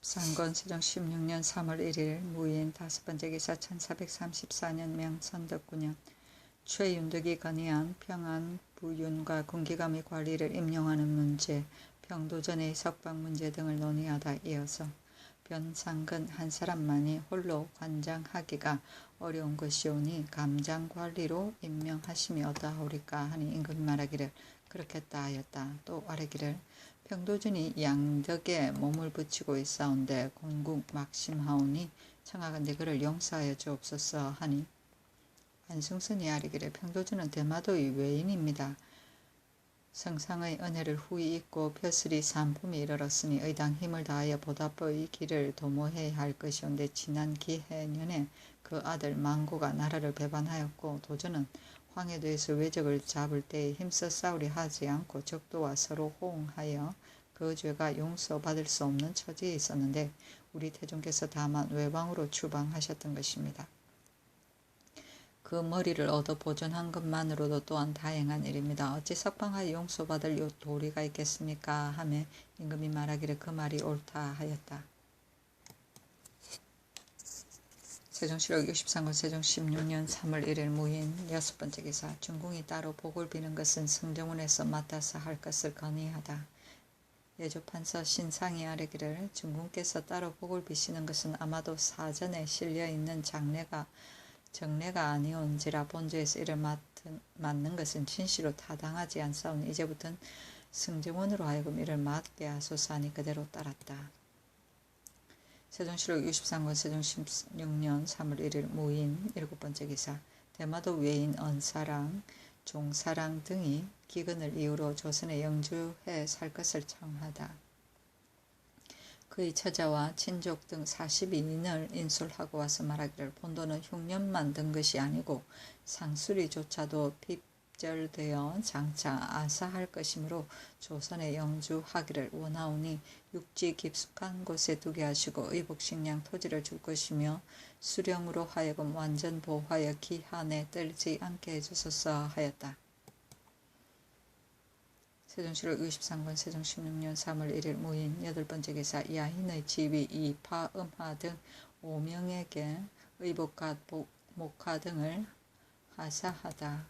상권 세종 16년 3월 1일 무인 다섯번째 기사 1434년 명선덕9년 최윤덕이 건의한 평안 부윤과 군기감의 관리를 임용하는 문제, 평도전의 석방 문제 등을 논의하다 이어서 변상근 한 사람만이 홀로 관장하기가 어려운 것이오니 감장관리로 임명하심이 어떠하오리까 하니 임금이 말하기를 그렇겠다 하였다. 또 아뢰기를 평도전이 양덕에 몸을 붙이고 있사온데 공국 막심하오니 청하건대 그를 용서하여 주옵소서 하니 안승선이 아뢰기를 평도전은 대마도의 외인입니다. 성상의 은혜를 후히 잊고 벼슬이 산품이 이르렀으니 의당 힘을 다하여 보답의 길을 도모해야 할 것이온데 지난 기해년에 그 아들 망고가 나라를 배반하였고 도전은 황해도에서 왜적을 잡을 때에 힘써 싸우리 하지 않고 적도와 서로 호응하여 그 죄가 용서받을 수 없는 처지에 있었는데 우리 태종께서 다만 외방으로 추방하셨던 것입니다. 그 머리를 얻어 보존한 것만으로도 또한 다행한 일입니다. 어찌 석방하여 용서받을 도리가 있겠습니까? 하며 임금이 말하기를 그 말이 옳다 하였다. 세종실록 63권 세종 16년 3월 1일 무인 6번째 기사 중궁이 따로 복을 비는 것은 성정원에서 맡아서 할 것을 건의하다. 예조판서 신상이 아뢰기를 중궁께서 따로 복을 비시는 것은 아마도 사전에 실려있는 정례가 아니온지라 본조에서 이를 맡는 것은 진시로 타당하지 않사오니 이제부터는 승정원으로 하여금 이를 맡게 하소서 하니 그대로 따랐다. 세종실록 63권 세종 16년 3월 1일 무인 7번째 기사 대마도 외인 언사랑, 종사랑 등이 기근을 이유로 조선에 영주해 살 것을 청하다. 그의 처자와 친족 등 42인을 인솔하고 와서 말하기를 본도는 흉년만 든 것이 아니고 상수리조차도 핍절되어 장차 아사할 것이므로 조선에 영주하기를 원하오니 육지 깊숙한 곳에 두게 하시고 의복식량 토지를 줄 것이며 수령으로 하여금 완전 보호하여 기한에 떨지 않게 해주소서 하였다. 세종실록 63권 세종 16년 3월 1일 무인 8번째 기사 야인의 지위 이파 음하 등 5명에게 의복과 목화 등을 하사하다.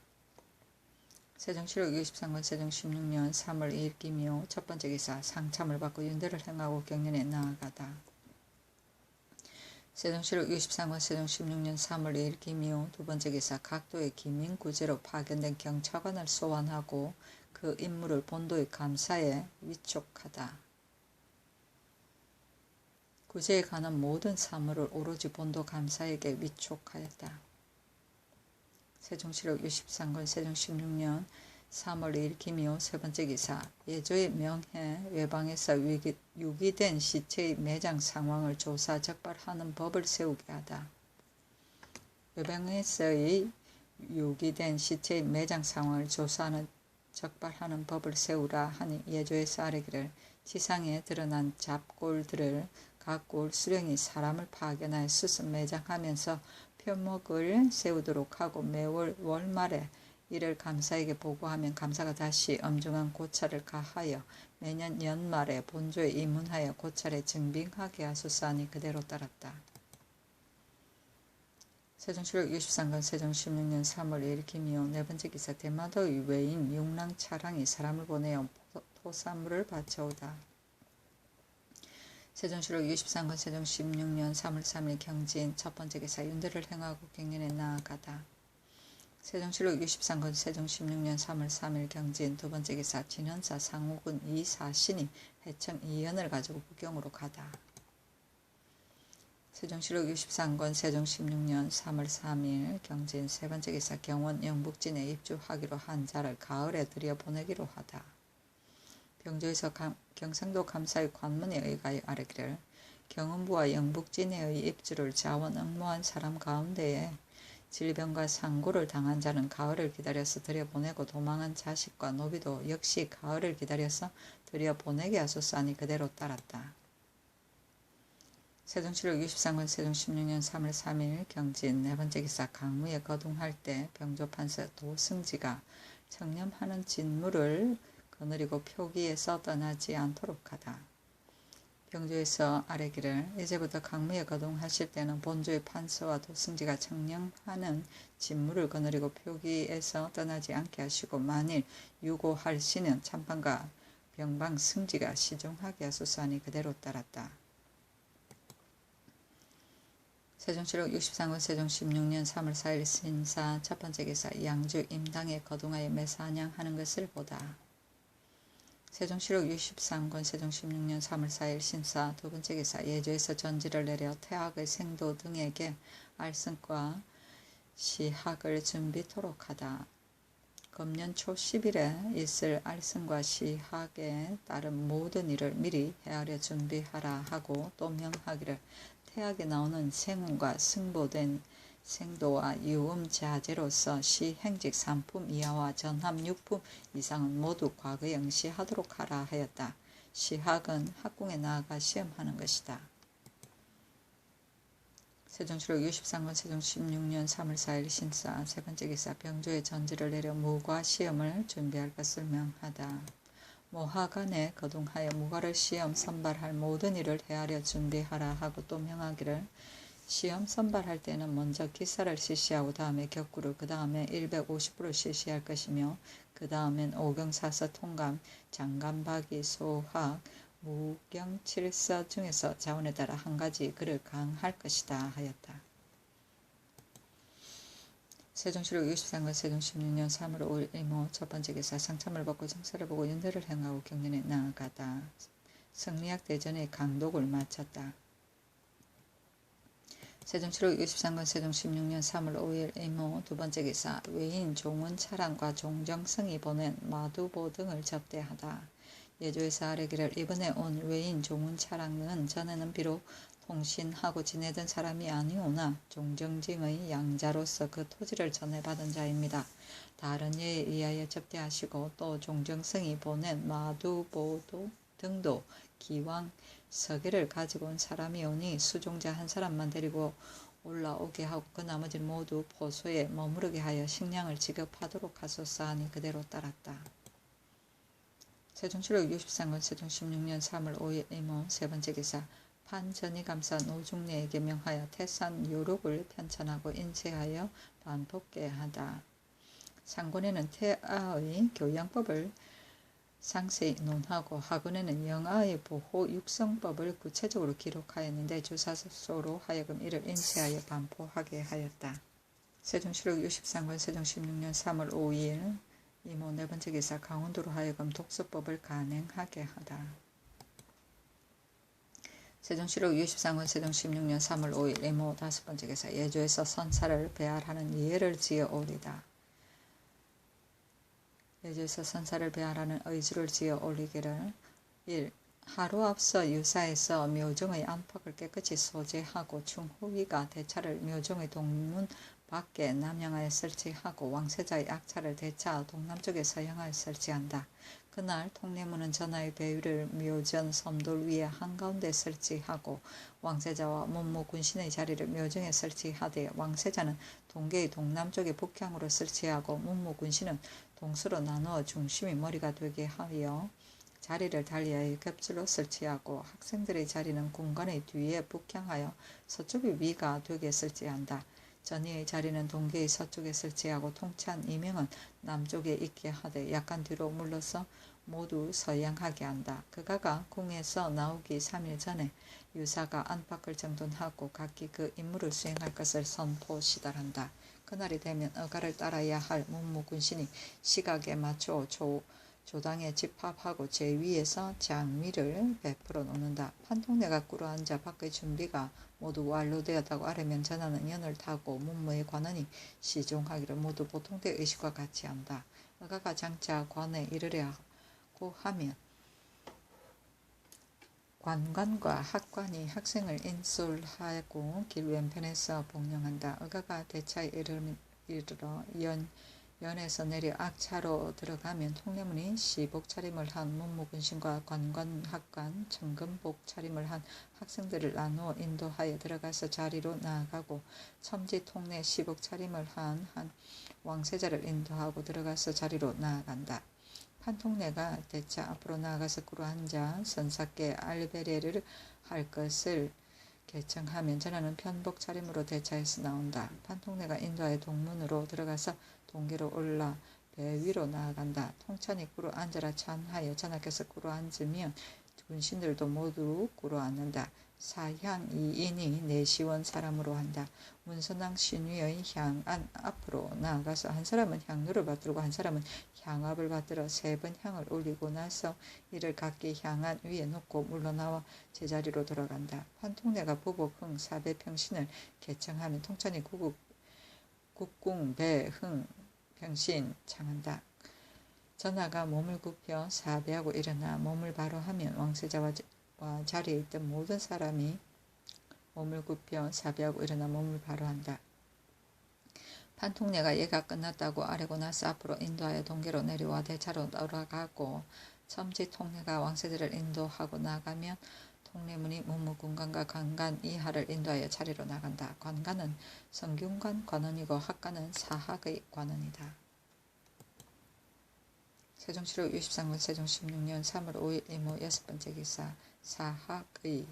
세종실록 63권 세종 16년 3월 2일 기묘 첫번째 기사 상참을 받고 윤대를 행하고 경연에 나아가다. 세종실록 63권 세종 16년 3월 2일 기묘 두번째 기사 각도의 기민구제로 파견된 경차관을 소환하고 그 임무를 본도의 감사에 위촉하다. 구제에 관한 모든 사무를 오로지 본도 감사에게 위촉하였다. 세종실록 63권 세종 16년 3월 2일 기묘 세번째 기사 예조의 명해 외방에서 유기된 시체의 매장 상황을 조사 적발하는 법을 세우게 하다. 외방에서의 유기된 시체의 매장 상황을 조사하는 적발하는 법을 세우라 하니 예조에서 아뢰기를 지상에 드러난 잡골들을 각 골 수령이 사람을 파견하여 수습 매장하면서 표목을 세우도록 하고 매월 월말에 이를 감사에게 보고하면 감사가 다시 엄중한 고찰을 가하여 매년 연말에 본조에 입문하여 고찰에 증빙하게 하소서 하니 그대로 따랐다. 세종실록 63권 세종 16년 3월 2일 기묘 네번째 기사 대마도의 외인 육랑차랑이 사람을 보내어 토사물을 바쳐오다. 세종실록 63권 세종 16년 3월 3일 경진 첫번째 기사 윤대를 행하고 경연에 나아가다. 세종실록 63권 세종 16년 3월 3일 경진 두번째 기사 진현사 상호군 이사신이 해청 이연을 가지고 북경으로 가다. 세종실록 63권 세종 16년 3월 3일 경진 세번째 기사 경원 영북진에 입주하기로 한 자를 가을에 들여보내기로 하다. 병조에서 경상도 감사의 관문에 의하여 아뢰기를 경원부와 영북진에의 입주를 자원 응모한 사람 가운데에 질병과 상고를 당한 자는 가을을 기다려서 들여보내고 도망한 자식과 노비도 역시 가을을 기다려서 들여보내게 하소서 하니 그대로 따랐다. 세종실록 63권 세종 16년 3월 3일 경진 네번째 기사 강무에 거둥할 때 병조판서 도승지가 청렴하는 진물을 거느리고 표기에서 떠나지 않도록 하다. 병조에서 아뢰기를 이제부터 강무에 거동하실 때는 본조의 판서와 도승지가 청령하는 진무를 거느리고 표기에서 떠나지 않게 하시고 만일 유고할 시는 참판과 병방 승지가 시종하게 하소서 하니 그대로 따랐다. 세종실록 63권 세종 16년 3월 4일 신사 첫 번째 기사 양주 임당에 거동하여 매사냥하는 것을 보다. 세종실록 63권 세종 16년 3월 4일 신사 두 번째 기사 예조에서 전지를 내려 태학의 생도 등에게 알승과 시학을 준비토록 하다. 금년 초 10일에 있을 알승과 시학에 따른 모든 일을 미리 헤아려 준비하라 하고 또 명하기를 태학에 나오는 생운과 승보된 생도와 유음자재로서 시행직 3품 이하와 전함 6품 이상은 모두 과거에 응시하도록 하라 하였다. 시학은 학궁에 나아가 시험하는 것이다. 세종실록 63권 세종 16년 3월 4일 신사 세 번째 기사 병조의 전지를 내려 무과 시험을 준비할 것을 명하다. 모하간에 거동하여 무과를 시험 선발할 모든 일을 헤아려 준비하라 하고 또 명하기를 시험 선발할 때는 먼저 기사를 실시하고 다음에 격구를 그 다음에 150부를 실시할 것이며 그 다음엔 오경사서 통감, 장간박이, 소학, 무경칠서 중에서 자원에 따라 한 가지 글을 강할 것이다 하였다. 세종실록 63권 세종 16년 3월 5일 이모 첫 번째 기사 상참을 받고 정사를 보고 윤회를 행하고 경연에 나아가다. 성리학 대전의 강독을 마쳤다. 세종실록 63권 세종 16년 3월 5일 이모 두 번째 기사 외인 종원 차량과 종정성이 보낸 마두보 등을 접대하다. 예조에서 아뢰기를 이번에 온 외인 종원 차량은 전에는 비록 통신하고 지내던 사람이 아니오나 종정징의 양자로서 그 토지를 전해받은 자입니다. 다른 예에 의하여 접대하시고 또 종정성이 보낸 마두보도 등도 기왕 서계를 가지고 온 사람이 오니 수종자 한 사람만 데리고 올라오게 하고 그 나머지는 모두 포소에 머무르게 하여 식량을 지급하도록 하소서 하니 그대로 따랐다. 세종실록 63권 세종 16년 3월 5일 이모 세 번째 기사 판전이감사 노중래에게 명하여 태산 요록을 편찬하고 인쇄하여 반복게 하다. 상권에는 태아의 교양법을 상세히 논하고 학원에는 영아의 보호 육성법을 구체적으로 기록하였는데 주사서로 하여금 이를 인쇄하여 반포하게 하였다. 세종실록 63권 세종 16년 3월 5일 이모 네 번째 기사 강원도로 하여금 독서법을 간행하게 하다. 세종실록 63권 세종 16년 3월 5일 이모 다섯 번째 기사 예조에서 선사를 배할하는 예를 지어 올리다. 예조에서 선사를 배할하는 의주를 지어 올리기를 1. 하루 앞서 유사에서 묘정의 안팎을 깨끗이 소재하고 충후위가 대차를 묘정의 동문 밖에 남양하에 설치하고 왕세자의 악차를 대차 동남쪽에 서양하에 설치한다. 그날 통례문은 전하의 배위를 묘전 섬돌 위에 한가운데 설치하고 왕세자와 문무 군신의 자리를 묘정에 설치하되 왕세자는 동계의 동남쪽에 북향으로 설치하고 문무 군신은 동서로 나누어 중심이 머리가 되게 하여 자리를 달리하여 겹줄로 설치하고 학생들의 자리는 공간의 뒤에 북향하여 서쪽의 위가 되게 설치한다. 전이의 자리는 동계의 서쪽에 설치하고 통찬 이명은 남쪽에 있게 하되 약간 뒤로 물러서 모두 서양하게 한다. 그가가 궁에서 나오기 3일 전에 유사가 안팎을 정돈하고 각기 그 임무를 수행할 것을 선포시달한다. 그날이 되면 어가를 따라야 할 문무군신이 시각에 맞춰 조당에 집합하고 제위에서 장미를 베풀어 놓는다. 판통내가 꿇어앉아 밖의 준비가 모두 완료되었다고 아뢰면 전하는 연을 타고 문무의 관원이 시종하기를 모두 보통대 의식과 같이 한다. 어가가 장차 관에 이르려고 하면 관관과 학관이 학생을 인솔하고 길 왼편에서 복령한다. 어가가 대차에 이르러 연에서 내려 악차로 들어가면 통례문이 시복 차림을 한 문무군신과 관관, 학관, 청금복 차림을 한 학생들을 나누어 인도하여 들어가서 자리로 나아가고 첨지 통례 시복 차림을 한 왕세자를 인도하고 들어가서 자리로 나아간다. 판통내가 대차 앞으로 나아가서 꿇어앉아 선사께 알베레를 할 것을 개청하면 전하는 편복 차림으로 대차에서 나온다. 판통내가 인도하의 동문으로 들어가서 동계로 올라 배 위로 나아간다. 통찬이 꿇어앉아라 찬하여 전하께서 꿇어앉으면 군신들도 모두 꿇어앉는다. 사향 이인이 내시원 사람으로 한다. 문선왕 신위의 향안 앞으로 나아가서 한 사람은 향로를 받들고 한 사람은 향압을 받들어 3번 향을 올리고 나서 이를 각기 향안 위에 놓고 물러나와 제자리로 돌아간다. 판통내가 보복흥 사배평신을 개청하면 통찬이 국궁배흥 평신 창한다. 전하가 몸을 굽혀 사배하고 일어나 몸을 바로 하면 왕세자와 자리에 있던 모든 사람이 몸을 굽혀 사배하고 일어나 몸을 바로 한다. 판통내가 예가 끝났다고 아뢰고 나서 앞으로 인도하여 동계로 내려와 대차로 돌아가고 첨지 통내가 왕세자를 인도하고 나가면 통례문이 문무군관과 관관 이하를 인도하여 자리로 나간다. 관관은 성균관 관원이고 학관은 사학의 관원이다. 세종시록 63년 세종 16년 3월 5일 이모 6번째 기사. 사학의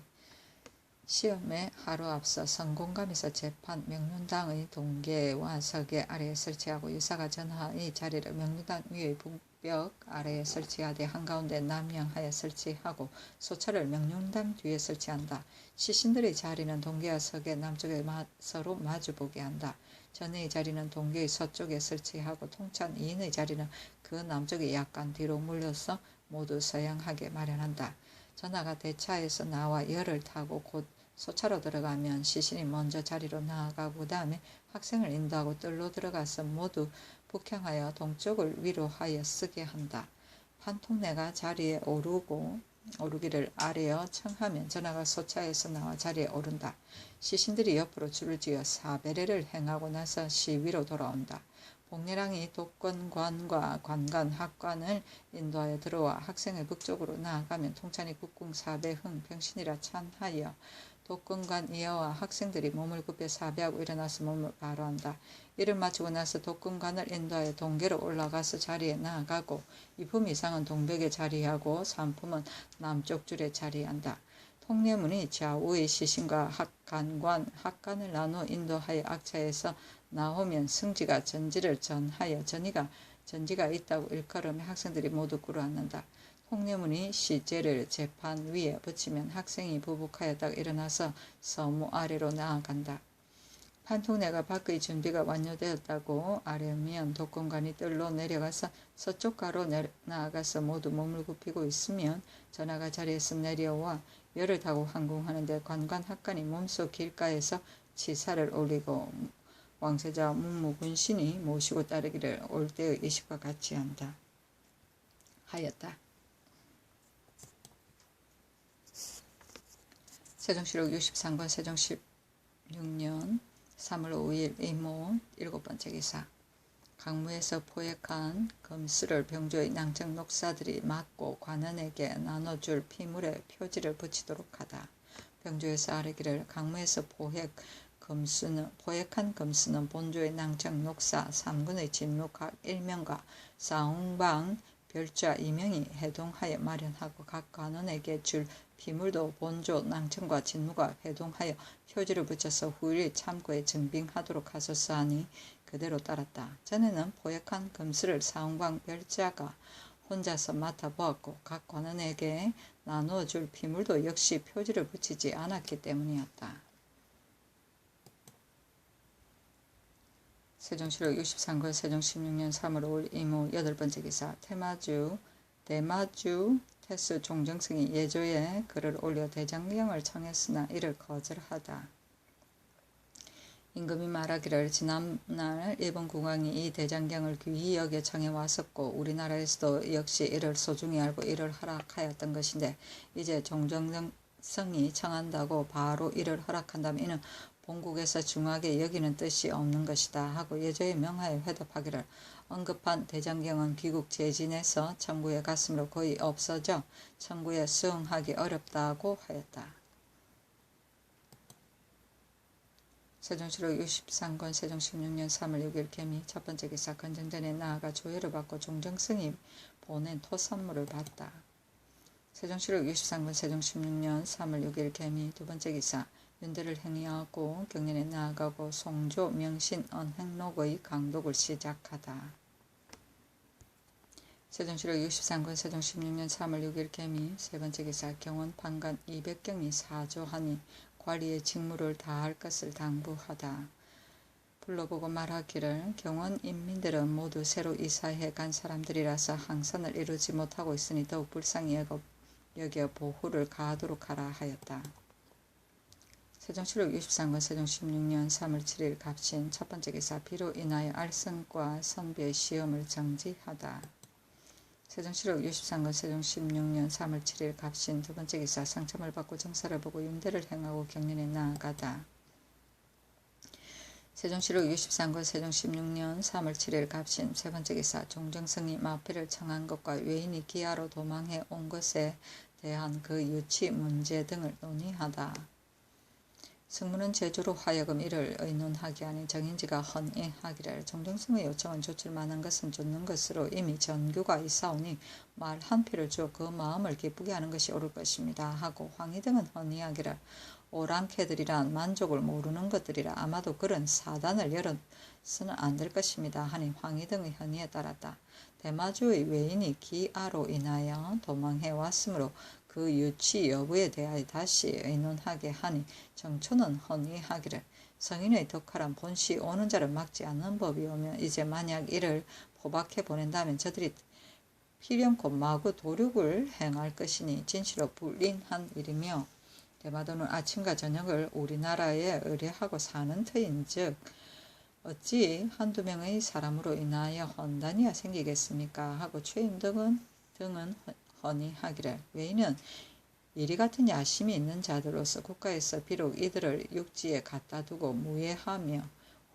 시험에 하루 앞서 성공감에서 재판 명륜당의 동계와 서계 아래에 설치하고 유사가 전하의 자리를 명륜당 위의 북벽 아래에 설치하되 한가운데 남양하에 설치하고 소차를 명륜당 뒤에 설치한다. 시신들의 자리는 동계와 서계 남쪽에 서로 마주보게 한다. 전의 자리는 동계의 서쪽에 설치하고 통찬 이인의 자리는 그 남쪽에 약간 뒤로 물려서 모두 서양하게 마련한다. 전하가 대차에서 나와 열을 타고 곧 소차로 들어가면 시신이 먼저 자리로 나아가고 그 다음에 학생을 인도하고 뜰로 들어가서 모두 북향하여 동쪽을 위로하여 쓰게 한다. 판통내가 자리에 오르기를 아뢰어 청하면 전하가 소차에서 나와 자리에 오른다. 시신들이 옆으로 줄을 지어 사배례를 행하고 나서 시위로 돌아온다. 복례랑이 독건관과 관관 학관을 인도하여 들어와 학생을 북쪽으로 나아가면 통찬이 국궁 사배흥 평신이라 찬하여 독건관 이하와 학생들이 몸을 굽혀 사배하고 일어나서 몸을 바로 한다. 이를 마치고 나서 독건관을 인도하여 동계로 올라가서 자리에 나아가고 2품 이상은 동벽에 자리하고 3품은 남쪽 줄에 자리한다. 통례문이 좌우의 시신과 학관을 나누어 인도하여 악차에서 나오면 승지가 전지를 전하여 전지가 있다고 일컬으며 학생들이 모두 꿇어앉는다. 통례문이 시제를 재판 위에 붙이면 학생이 부복하였다가 일어나서 서무 아래로 나아간다. 판통내가 밖의 준비가 완료되었다고 아뢰면 독건관이 뜰로 내려가서 서쪽가로 나아가서 모두 몸을 굽히고 있으면 전하가 자리에서 내려와 열을 타고 항공하는데 관관 학관이 몸속 길가에서 치사를 올리고 왕세자 문무군신이 모시고 따르기를 올 때의 이식과 같이 하였다. 세종시록 63권 세종 16년 3월 5일 이모 7번째 기사. 강무에서 포획한 금수를 병조의 낭청 녹사들이 맞고 관원에게 나눠줄 피물에 표지를 붙이도록 하다. 병조에서 아뢰기를 강무에서 포획한 금수는 본조의 낭청 녹사 3군의 진묵학 1명과 사홍방 별자 2명이 해동하여 마련하고 각 관원에게 줄 피물도 본조 낭청과 진무가 해동하여 표지를 붙여서 후일 참고에 증빙하도록 하소서 하니 그대로 따랐다. 전에는 포획한 금수를 사홍방 별자가 혼자서 맡아보았고 각 관원에게 나누어줄 피물도 역시 표지를 붙이지 않았기 때문이었다. 세종시록 63권 세종 16년 3월 5일 이모 8번째 기사. 대마주 태수 종정승이 예조에 글을 올려 대장경을 청했으나 이를 거절하다. 임금이 말하기를 지난날 일본 국왕이 이 대장경을 귀히 여겨 청해왔었고 우리나라에서도 역시 이를 소중히 알고 이를 허락하였던 것인데 이제 종정성이 청한다고 바로 이를 허락한다면 이는 본국에서 중하게 여기는 뜻이 없는 것이다 하고 예조의 명하에 회답하기를 언급한 대장경은 귀국 재진에서 청구에 갔으므로 거의 없어져 청구에 수응하기 어렵다고 하였다. 세종시록 63권 세종 16년 3월 6일 개미 첫 번째 기사 건정전에 나아가 조회를 받고 종정승이 보낸 토산물을 봤다. 세종시록 63권 세종 16년 3월 6일 개미 두 번째 기사 윤대를 행위하고 경연에 나아가고 송조, 명신, 언행록의 강독을 시작하다. 세종시록 63권 세종 16년 3월 6일 개미 세 번째 기사 경원 판관 200경이 사조하니 관리의 직무를 다할 것을 당부하다. 불러보고 말하기를 경원 인민들은 모두 새로 이사해 간 사람들이라서 항선을 이루지 못하고 있으니 더욱 불쌍히 여겨 보호를 가하도록 하라 하였다. 세종시록 63권 세종 16년 3월 7일 갑신 첫 번째 기사 비로 인하여 알선과 선비의 시험을 정지하다. 세종시록 63권 세종 16년 3월 7일 갑신 두 번째 기사 상첨을 받고 정사를 보고 윤대를 행하고 경연에 나아가다. 세종시록 63권 세종 16년 3월 7일 갑신 세 번째 기사 종정승이 마피를 청한 것과 외인이 기아로 도망해 온 것에 대한 그 유치 문제 등을 논의하다. 승무는 제주로 하여금 이를 의논하게 하니 정인지가 헌의하기를 종정승의 요청은 조칠 만한 것은 쫓는 것으로 이미 전규가 있사오니 말 한 피를 주어 그 마음을 기쁘게 하는 것이 옳을 것입니다 하고 황희등은 헌의하기를 오랑캐들이란 만족을 모르는 것들이라 아마도 그런 사단을 열어서는 안 될 것입니다 하니 황희등의 헌의에 따랐다. 대마주의 외인이 기아로 인하여 도망해 왔으므로 그 유치 여부에 대하여 다시 의논하게 하니 정초는 헌의하기를 성인의 덕하란 본시 오는 자를 막지 않는 법이 오며 이제 만약 이를 포박해 보낸다면 저들이 필연코 마구 도륙을 행할 것이니 진실로 불린한 일이며 대마도는 아침과 저녁을 우리나라에 의뢰하고 사는 터인즉 어찌 한두 명의 사람으로 인하여 헌단이야 생기겠습니까 하고 최임덕은 등은 헌의하기를 외인은 이리 같은 야심이 있는 자들로서 국가에서 비록 이들을 육지에 갖다 두고 무예하며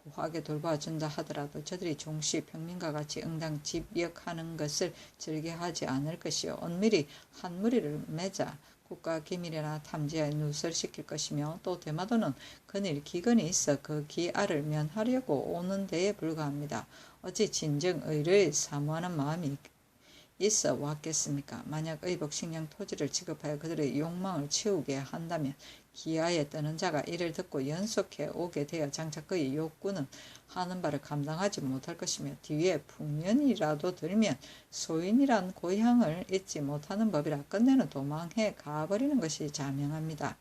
호하게 돌봐준다 하더라도 저들이 종시 평민과 같이 응당 집역하는 것을 즐겨하지 않을 것이요 은밀히 한 무리를 맺어 국가 기밀이나 탐지에 누설시킬 것이며 또 대마도는 그늘 기근이 있어 그 기아를 면하려고 오는 데에 불과합니다. 어찌 진정 의를 사모하는 마음이 있어 왔겠습니까? 만약 의복 식량 토지를 지급하여 그들의 욕망을 채우게 한다면 기아에 뜨는 자가 이를 듣고 연속해 오게 되어 장차 그의 욕구는 하는 바를 감당하지 못할 것이며 뒤에 풍년이라도 들면 소인이란 고향을 잊지 못하는 법이라 끝내는 도망해 가버리는 것이 자명합니다.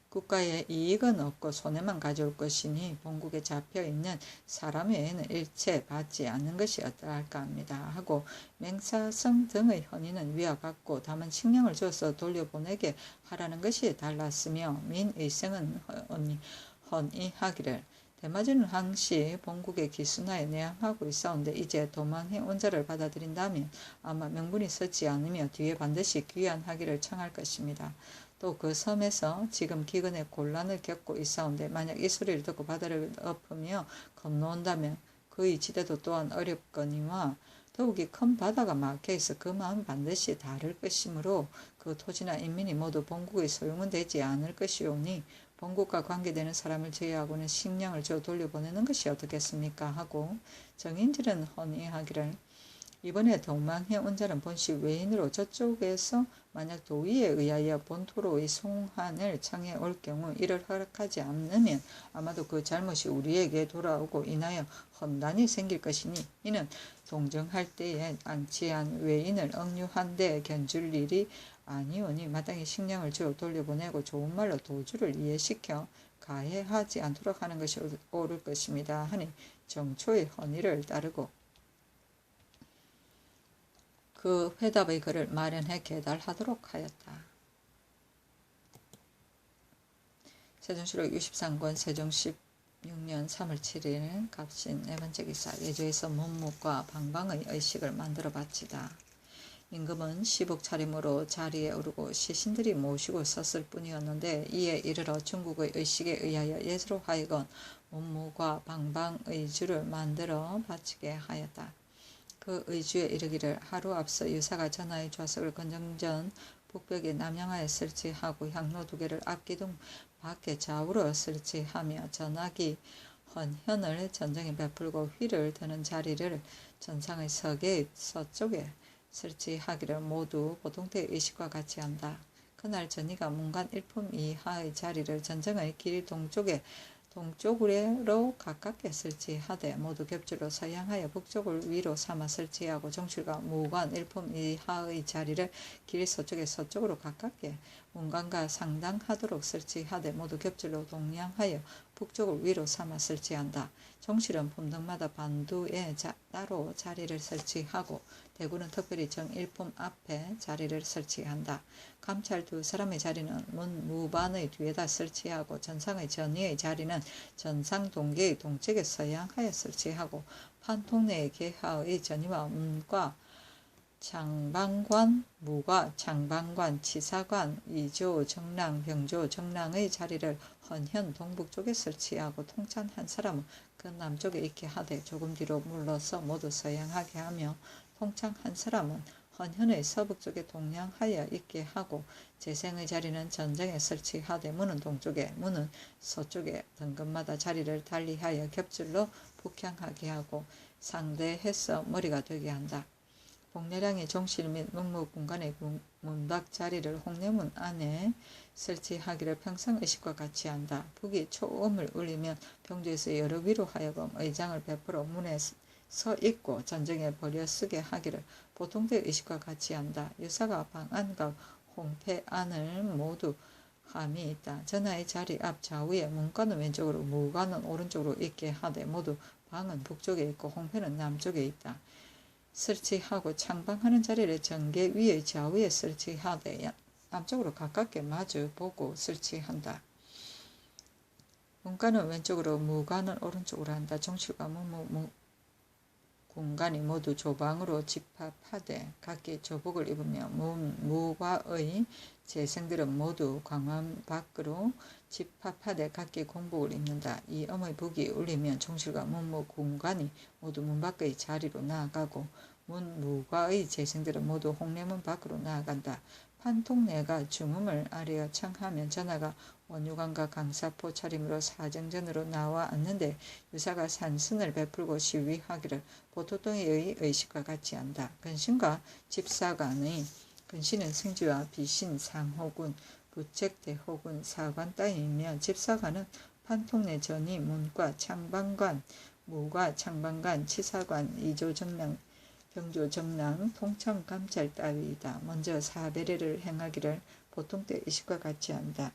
국가에 이익은 없고 손해만 가져올 것이니 본국에 잡혀있는 사람 외에는 일체 받지 않는 것이 어떠할까 합니다. 하고 맹사성 등의 헌의는 위와 같고 다만 식량을 줘서 돌려보내게 하라는 것이 달랐으며 민의성은 헌의하기를 대마주는 항시 본국의 기순하에 내항하고 있사온데 이제 도망해 온 자를 받아들인다면 아마 명분이 서지 않으며 뒤에 반드시 귀환하기를 청할 것입니다. 또 그 섬에서 지금 기근의 곤란을 겪고 있사온데 만약 이 소리를 듣고 바다를 엎으며 건너온다면 그의 지대도 또한 어렵거니와 더욱이 큰 바다가 막혀있어 그 마음이 반드시 다를 것이므로 그 토지나 인민이 모두 본국의 소용은 되지 않을 것이오니 본국과 관계되는 사람을 제외하고는 식량을 줘 돌려보내는 것이 어떻겠습니까 하고 정인질은 헌의하기를 이번에 도망해 온 자는 본시 외인으로 저쪽에서 만약 도의에 의하여 본토로의 송환을 청해 올 경우 이를 허락하지 않으면 아마도 그 잘못이 우리에게 돌아오고 인하여 헌단이 생길 것이니 이는 동정할 때에 안치한 외인을 억류한 데 견줄 일이 아니오니 마땅히 식량을 주어 돌려보내고 좋은 말로 도주를 이해시켜 가해하지 않도록 하는 것이 옳을 것입니다 하니 정초의 헌의를 따르고 그 회답의 글을 마련해 계달하도록 하였다. 세종시록 63권 세종 16년 3월 7일 갑신 네 번째 기사 예조에서 문묵과 방방의 의식을 만들어 바치다. 임금은 시복 차림으로 자리에 오르고 시신들이 모시고 섰을 뿐이었는데 이에 이르러 중국의 의식에 의하여 예수로 하여금 문무과 방방의 주를 만들어 바치게 하였다. 그 의주에 이르기를 하루 앞서 유사가 전하의 좌석을 건정전 북벽에 남양하에 설치하고 향로 2개를 앞기둥 밖에 좌우로 설치하며 전하기 헌현을 전정에 베풀고 휘를 드는 자리를 전상의 서계 서쪽에 설치하기를 모두 보통대의 의식과 같이 한다. 그날 전이가 문간 1품 이하의 자리를 전정의 길 동쪽으로 가깝게 설치하되 모두 겹줄로 서양하여 북쪽을 위로 삼아 설치하고 정실과 무관 1품 이하의 자리를 길 서쪽에 서쪽으로 가깝게 문간과 상당하도록 설치하되 모두 겹줄로 동양하여 북쪽을 위로 삼아 설치한다. 정실은 품등마다 반두에 따로 자리를 설치하고 대구는 특별히 정1품 앞에 자리를 설치한다. 감찰 두 사람의 자리는 문 무반의 뒤에다 설치하고 전상의 전위의 자리는 전상 동계의 동쪽에 서양하여 설치하고 판통내의 계하의 전위와 문과 창방관, 무과 창방관, 치사관, 이조 정랑, 병조 정랑의 자리를 헌현 동북쪽에 설치하고 통찬 한 사람은 그 남쪽에 있게 하되 조금 뒤로 물러서 모두 서양하게 하며 통찬 한 사람은 헌현의 서북쪽에 동양하여 있게 하고 재생의 자리는 전정에 설치하되 문은 동쪽에 문은 서쪽에 등급마다 자리를 달리하여 겹줄로 북향하게 하고 상대해서 머리가 되게 한다. 복례량의 종실 및 문무공간의 문밖 자리를 홍례문 안에 설치하기를 평상의식과 같이 한다. 북이 초음을 울리면 병조에서 여러 위로 하여금 의장을 베풀어 문에 서 있고 전정에 버려 쓰게 하기를 보통대 의식과 같이 한다. 유사가 방안과 홍패안을 모두 함이 있다. 전하의 자리 앞 좌우에 문과는 왼쪽으로 무과는 오른쪽으로 있게 하되 모두 방은 북쪽에 있고 홍패는 남쪽에 있다. 설치하고 창방하는 자리를 전계 위의 좌우에 설치하되 남쪽으로 가깝게 마주 보고 설치한다. 문과는 왼쪽으로 무과는 오른쪽으로 한다. 정실과 공간이 모두 조방으로 집합하되 각기 조복을 입으며 무과의 재생들은 모두 광원 밖으로 집합하되 각기 공복을 입는다. 이 엄의 북이 울리면 정실과 문무 공간이 모두 문 밖의 자리로 나아가고 문무과의 재생들은 모두 홍례문 밖으로 나아간다. 판통내가 중음을 아래어 청하면 전하가 원유관과 강사포 차림으로 사정전으로 나와 앉는데 유사가 산승을 베풀고 시위하기를 보토동의 의식과 같이 한다. 근신과 집사관의 근신은 승지와 비신, 상호군, 부책대호군, 사관 따위이며 집사관은 판통내 전이, 문과, 창방관, 무과, 창방관, 치사관, 이조정랑, 병조정랑, 통청감찰 따위이다. 먼저 사배례를 행하기를 보통때 의식과 같이 한다.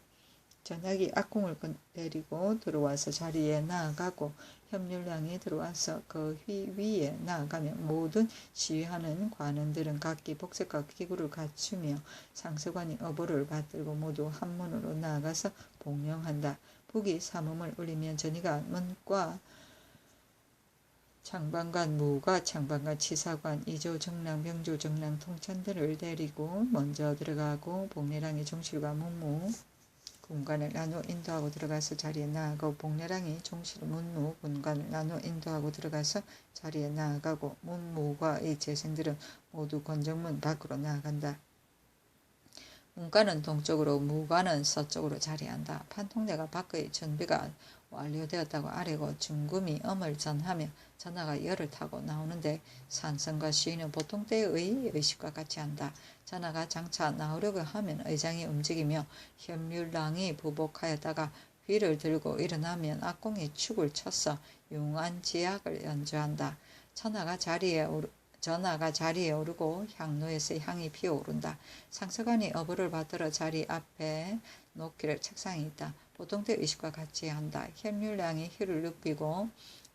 전하기 악공을 내리고 들어와서 자리에 나아가고 협률량이 들어와서 그 위에 나아가며 모든 시위하는 관원들은 각기 복색과 기구를 갖추며 상서관이 어보를 받들고 모두 한문으로 나아가서 복령한다. 북이 삼음을 울리면 전이가 문과 창방관, 무과 창방관, 치사관, 이조 정랑, 병조 정랑, 통찬들을 데리고 먼저 들어가고 복례랑의 종실과 문무 군관을 나누어 인도하고 들어가서 자리에 나아가고 복례랑이 종실 문무 군관을 나누어 인도하고 들어가서 자리에 나아가고 문무과 이 재생들은 모두 건정문 밖으로 나아간다. 문관은 동쪽으로 무관은 서쪽으로 자리한다. 판통내가 밖의 전비가 완료되었다고 아뢰고 중금이 엄을 전하며 전하가 열을 타고 나오는데 산성과 시인은 보통 때의 의식과 같이 한다. 전하가 장차 나오려고 하면 의장이 움직이며 현뮬랑이 부복하였다가 휘를 들고 일어나면 악공이 축을 쳐서 융안지약을 연주한다. 전하가 자리에 오르고 향로에서 향이 피어오른다. 상서관이 어부를 받들어 자리 앞에 놓기를 책상이 있다. 보통때 의식과 같이 한다. 현뮬량이 휘를 눕히고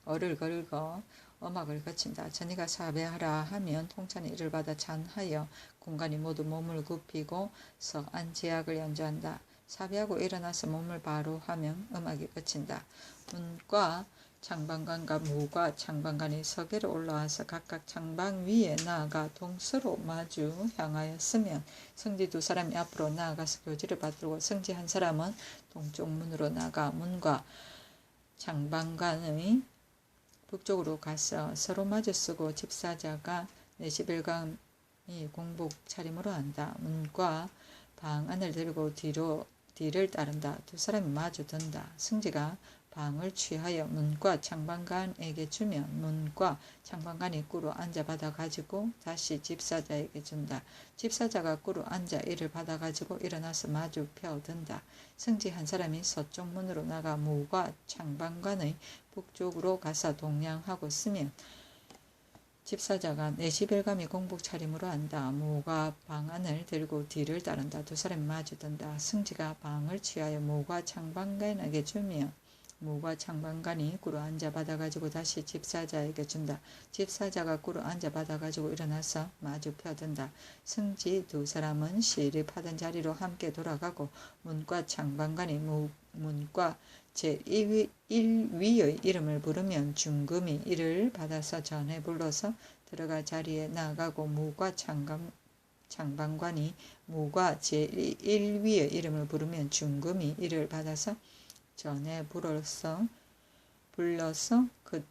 어를 걸거 음악을 거친다. 전이가 사배하라 하면 통찬이 이를 받아 찬하여 공간이 모두 몸을 굽히고 석안지약을 연주한다. 사배하고 일어나서 몸을 바로 하면 음악이 거친다. 문과 창방관과 무과 창방관이 서계로 올라와서 각각 창방 위에 나아가 동서로 마주 향하였으면 성지 두 사람이 앞으로 나아가서 교지를 받들고 성지 한 사람은 동쪽 문으로 나가 문과 창방관의 북쪽으로 가서 서로 마주 쓰고 집사자가 41강이 공복 차림으로 한다. 문과 방안을 들고 뒤로 뒤를 따른다. 두 사람이 마주 든다. 승지가 방을 취하여 문과 창방간에게 주면 문과 창방간이 꿇어 앉아 받아 가지고 다시 집사자에게 준다. 집사자가 꿇어 앉아 이를 받아 가지고 일어나서 마주 펴든다. 승지 한 사람이 서쪽 문으로 나가 무과 창방간의 북쪽으로 가서 동냥하고 쓰면 집사자가 내 집일감이 공복 차림으로 한다. 무가 방안을 들고 뒤를 따른다. 두 사람이 마주든다. 승지가 방을 취하여 무가 창방간에게 주며 무가 창방간이 꿇어 앉아 받아가지고 다시 집사자에게 준다. 집사자가 꿇어 앉아 받아가지고 일어나서 마주 펴든다. 승지 두 사람은 시립하던 자리로 함께 돌아가고 문과 창방간이 문과 제1위의 이름을 부르면 중금이 이를 받아서 전에 불러서 들어가 자리에 나아가고 무과 창방관이 무과 제1위의 이름을 부르면 중금이 이를 받아서 전에 불러서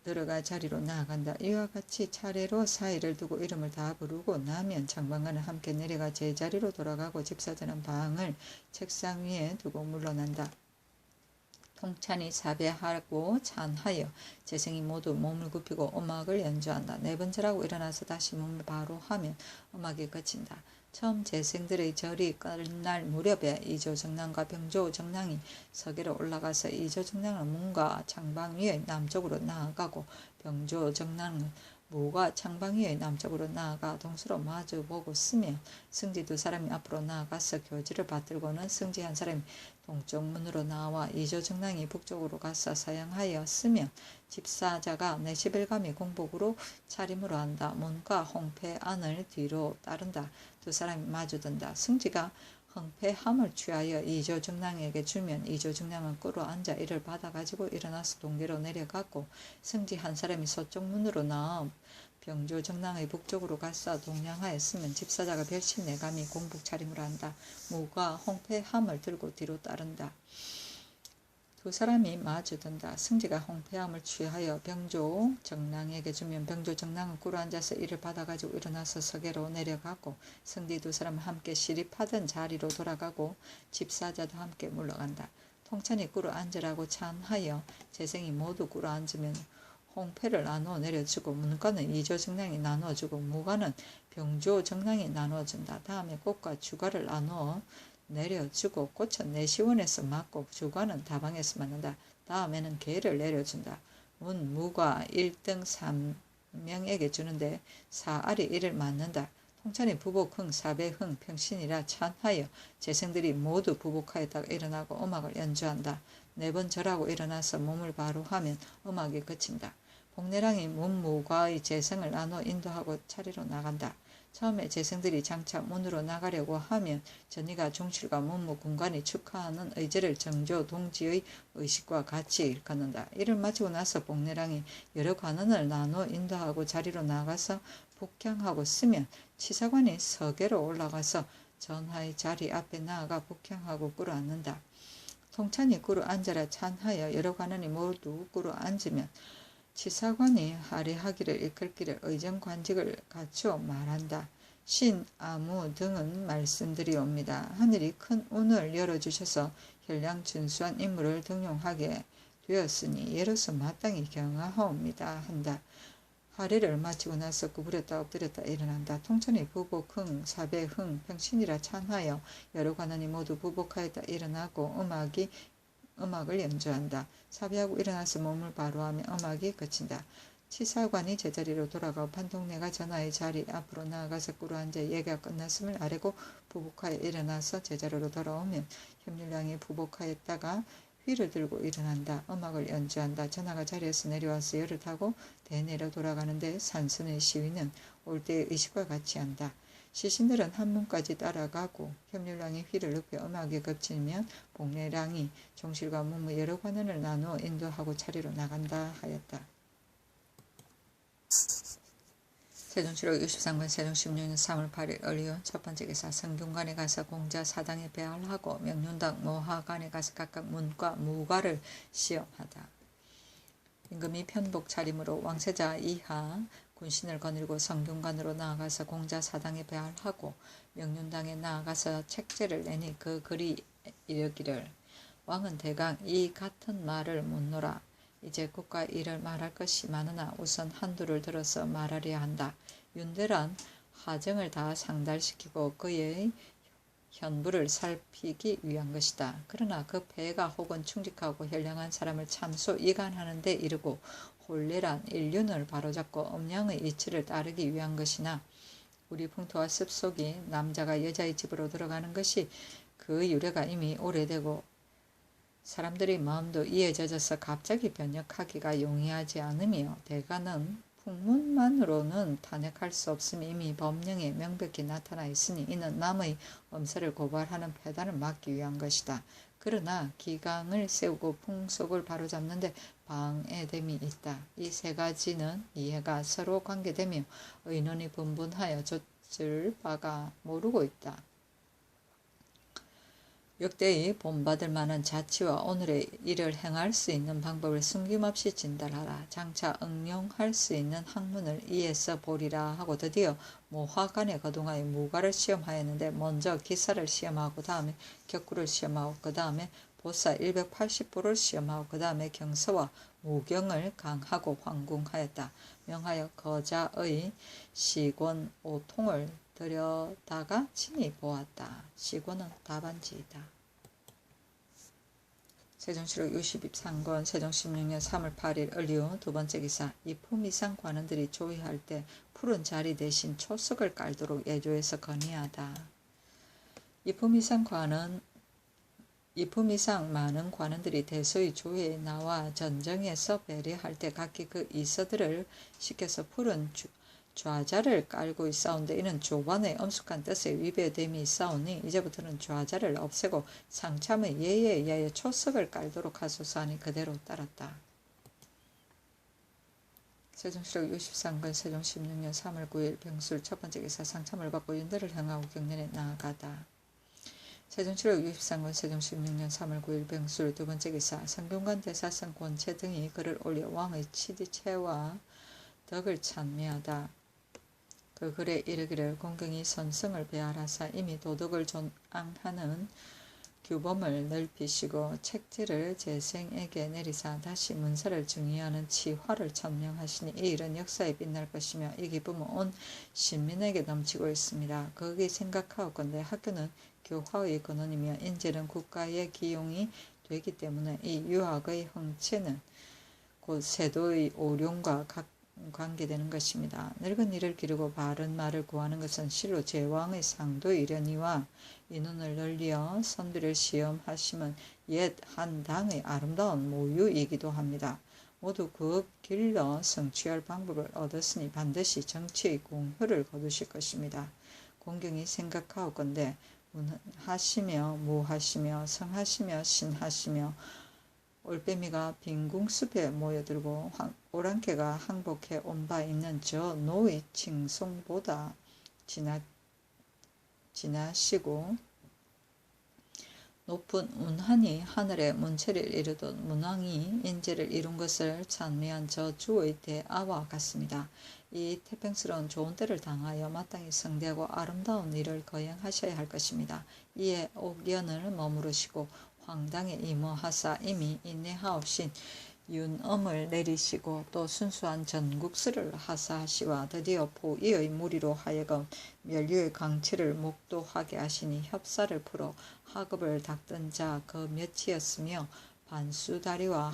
들어가 자리로 나아간다. 이와 같이 차례로 사이를 두고 이름을 다 부르고 나면 창방관은 함께 내려가 제자리로 돌아가고 집사자는 방을 책상 위에 두고 물러난다. 통찬이 사배하고 찬하여 재생이 모두 몸을 굽히고 음악을 연주한다. 네 번째라고 일어나서 다시 몸을 바로 하면 음악이 그친다. 처음 재생들의 절이 끝날 무렵에 이조정랑과 병조정랑이 서계로 올라가서 이조정랑은 문과 창방 위의 남쪽으로 나아가고 병조정랑은 무가 창방 위의 남쪽으로 나아가 동서로 마주보고 쓰며 승지 두 사람이 앞으로 나아가서 교지를 받들고는 승지 한 사람이 동쪽 문으로 나와 이조정랑이 북쪽으로 가서 서양하여 쓰면 집사자가 내 십일감이 공복으로 차림으로 한다. 문과 홍패 안을 뒤로 따른다. 두 사람이 마주든다. 승지가 흥패함을 취하여 이조정랑에게 주면 이조정랑은 꿇어 앉아 이를 받아가지고 일어나서 동계로 내려갔고 승지 한 사람이 서쪽 문으로 나와 병조정랑의 북쪽으로 가서 동냥하였으면 집사자가 별신 내감이 공복 차림으로 한다. 무가 홍패함을 들고 뒤로 따른다. 두 사람이 마주든다. 승지가 홍패함을 취하여 병조정랑에게 주면 병조정랑은 꿇어 앉아서 이를 받아가지고 일어나서 서계로 내려가고 승지 두 사람은 함께 시립하던 자리로 돌아가고 집사자도 함께 물러간다. 통찬이 꿇어 앉으라고 찬하여 재생이 모두 꿇어 앉으면 홍패를 나누어 내려주고 문과는 이조정랑이 나누어주고 무과는 병조정랑이 나누어준다. 다음에 꽃과 주과를 나누어 내려주고 꽃은 내시원에서 맞고 주과는 다방에서 맞는다. 다음에는 개를 내려준다. 무과 1등 3명에게 주는데 사알이 이를 맞는다. 통찬이 부복흥 사배흥 평신이라 찬하여 재생들이 모두 부복하였다가 일어나고 음악을 연주한다. 네 번 절하고 일어나서 몸을 바로 하면 음악이 그친다. 복내랑이 문무과의 재생을 나눠 인도하고 차례로 나간다. 처음에 재생들이 장차 문으로 나가려고 하면 전이가 종실과 문무 군관이 축하하는 의제를 정조 동지의 의식과 같이 일컫는다. 이를 마치고 나서 복내랑이 여러 관원을 나눠 인도하고 자리로 나가서 복향하고 쓰면 치사관이 서계로 올라가서 전하의 자리 앞에 나아가 복향하고 꿇어앉는다. 통찬이 꿇어 앉아라 찬하여 여러 관원이 모두 꿇어 앉으면 치사관이 하례하기를 이끌기를 의정관직을 갖추어 말한다. 신, 아무 등은 말씀드리옵니다. 하늘이 큰 운을 열어주셔서 현량준수한 인물을 등용하게 되었으니 예로서 마땅히 경하옵니다. 한다. 하례를 마치고 나서 구부렸다 엎드렸다 일어난다. 통천이 부복흥, 사배흥, 평신이라 찬하여 여러 관원이 모두 부복하였다 일어나고 음악을 연주한다. 사비하고 일어나서 몸을 바로 하며 음악이 그친다. 치사관이 제자리로 돌아가 판동네가 전하의 자리 앞으로 나아가서 꿇어앉아 예가 끝났음을 아뢰고 부복하여 일어나서 제자리로 돌아오면 협률량이 부복하였다가 휘를 들고 일어난다. 음악을 연주한다. 전하가 자리에서 내려와서 열을 타고 대내로 돌아가는데 산선의 시위는 올 때의 의식과 같이 한다. 시신들은 한문까지 따라가고 협률랑이 휘를 높여 음악에 겹치면 복례랑이 종실과 문무 여러 관원을 나누어 인도하고 차례로 나간다 하였다. 세종실록 63권 세종 16년 3월 8일 을이온 첫 번째 기사 성균관에 가서 공자 사당에 배할하고 명륜당 모하관에 가서 각각 문과 무과를 시험하다. 임금이 편복 차림으로 왕세자 이하 군신을 거느리고 성균관으로 나아가서 공자 사당에 배할하고 명륜당에 나아가서 책제를 내니 그 글이 이르기를 왕은 대강 이 같은 말을 묻노라. 이제 국가 일을 말할 것이 많으나 우선 한두를 들어서 말하려 한다. 윤대란 하정을 다 상달시키고 그의 현부를 살피기 위한 것이다. 그러나 그 폐가 혹은 충직하고 현량한 사람을 참소 이간하는 데 이르고 혼례란 인륜을 바로잡고 음양의 이치를 따르기 위한 것이나 우리 풍토와 습속이 남자가 여자의 집으로 들어가는 것이 그 유래가 이미 오래되고 사람들의 마음도 이에 젖어서 갑자기 변혁하기가 용이하지 않으며 대가는 풍문만으로는 탄핵할 수 없음이 이미 법령에 명백히 나타나 있으니 이는 남의 엄세를 고발하는 폐단을 막기 위한 것이다. 그러나 기강을 세우고 풍속을 바로잡는 데 방해됨이 있다. 이 세 가지는 이해가 서로 관계되며 의논이 분분하여 좇을 바가 모르고 있다. 역대의 본받을 만한 자치와 오늘의 일을 행할 수 있는 방법을 숨김없이 진달하라. 장차 응용할 수 있는 학문을 이에서 보리라 하고 드디어 모화간에 거동하여 무가를 시험하였는데 먼저 기사를 시험하고 다음에 격구를 시험하고 그 다음에 보사 180부를 시험하고 그 다음에 경서와 무경을 강하고 황궁하였다. 명하여 거자의 시권 5통을 들여다가 친히 보았다. 시권은 답안지이다. 세종실록 63권 세종 16년 3월 8일 을리오 두 번째 기사. 이품이상 관원들이 조의할 때 푸른 자리 대신 초석을 깔도록 예조해서 건의하다. 이품 이상 많은 관원들이 대소의 조회에 나와 전정에서 배례할 때 각기 그 이서들을 시켜서 푸른 좌자를 깔고 있사온데 이는 조반의 엄숙한 뜻에 위배됨이 있사오니 이제부터는 좌자를 없애고 상참의 예에 의하여 초석을 깔도록 하소서 하니 그대로 따랐다. 세종실록 63권 세종 16년 3월 9일 병술 첫 번째 기사. 상참을 받고 윤대를 행하고 경련에 나아가다. 세종실록 63권 세종 16년 3월 9일 병술 두 번째 기사. 성균관 대사성 권채 등이 글을 올려 왕의 치디체와 덕을 찬미하다. 그 글에 이르기를 공경이 선성을 배하라사 이미 도덕을 존앙하는 규범을 넓히시고 책지를 재생에게 내리사 다시 문서를 정의하는 치화를 천명하시니 이 일은 역사에 빛날 것이며 이 기쁨은 온 신민에게 넘치고 있습니다. 거기 생각하옵건대 학교는 교화의 근원이며 인재는 국가의 기용이 되기 때문에 이 유학의 흥체는 곧 세도의 오룡과 관계되는 것입니다. 늙은 이를 기르고 바른 말을 구하는 것은 실로 제왕의 상도이려니와 인원을 늘려 선비를 시험하심은 옛 한 당의 아름다운 모유이기도 합니다. 모두 그 길러 성취할 방법을 얻었으니 반드시 정치의 공효를 거두실 것입니다. 공경이 생각하옵건대 문하시며 무하시며 성하시며 신하시며 올빼미가 빈궁숲에 모여들고 오랑캐가 항복해 온 바 있는 저 노의 칭송보다 지나시고 높은 운하니 하늘에 문체를 이루듯 문왕이 인재를 이룬 것을 찬미한 저 주의 대아와 같습니다. 이 태평스러운 좋은 때를 당하여 마땅히 성대하고 아름다운 일을 거행하셔야 할 것입니다. 이에 옥연을 머무르시고 황당에 임하하사 이미 인내하옵신 윤엄을 내리시고 또 순수한 전국수를 하사하시와 드디어 포이의 무리로 하여금 멸류의 강치를 목도하게 하시니 협사를 풀어 하급을 닦던 자 그 몇이었으며 반수다리와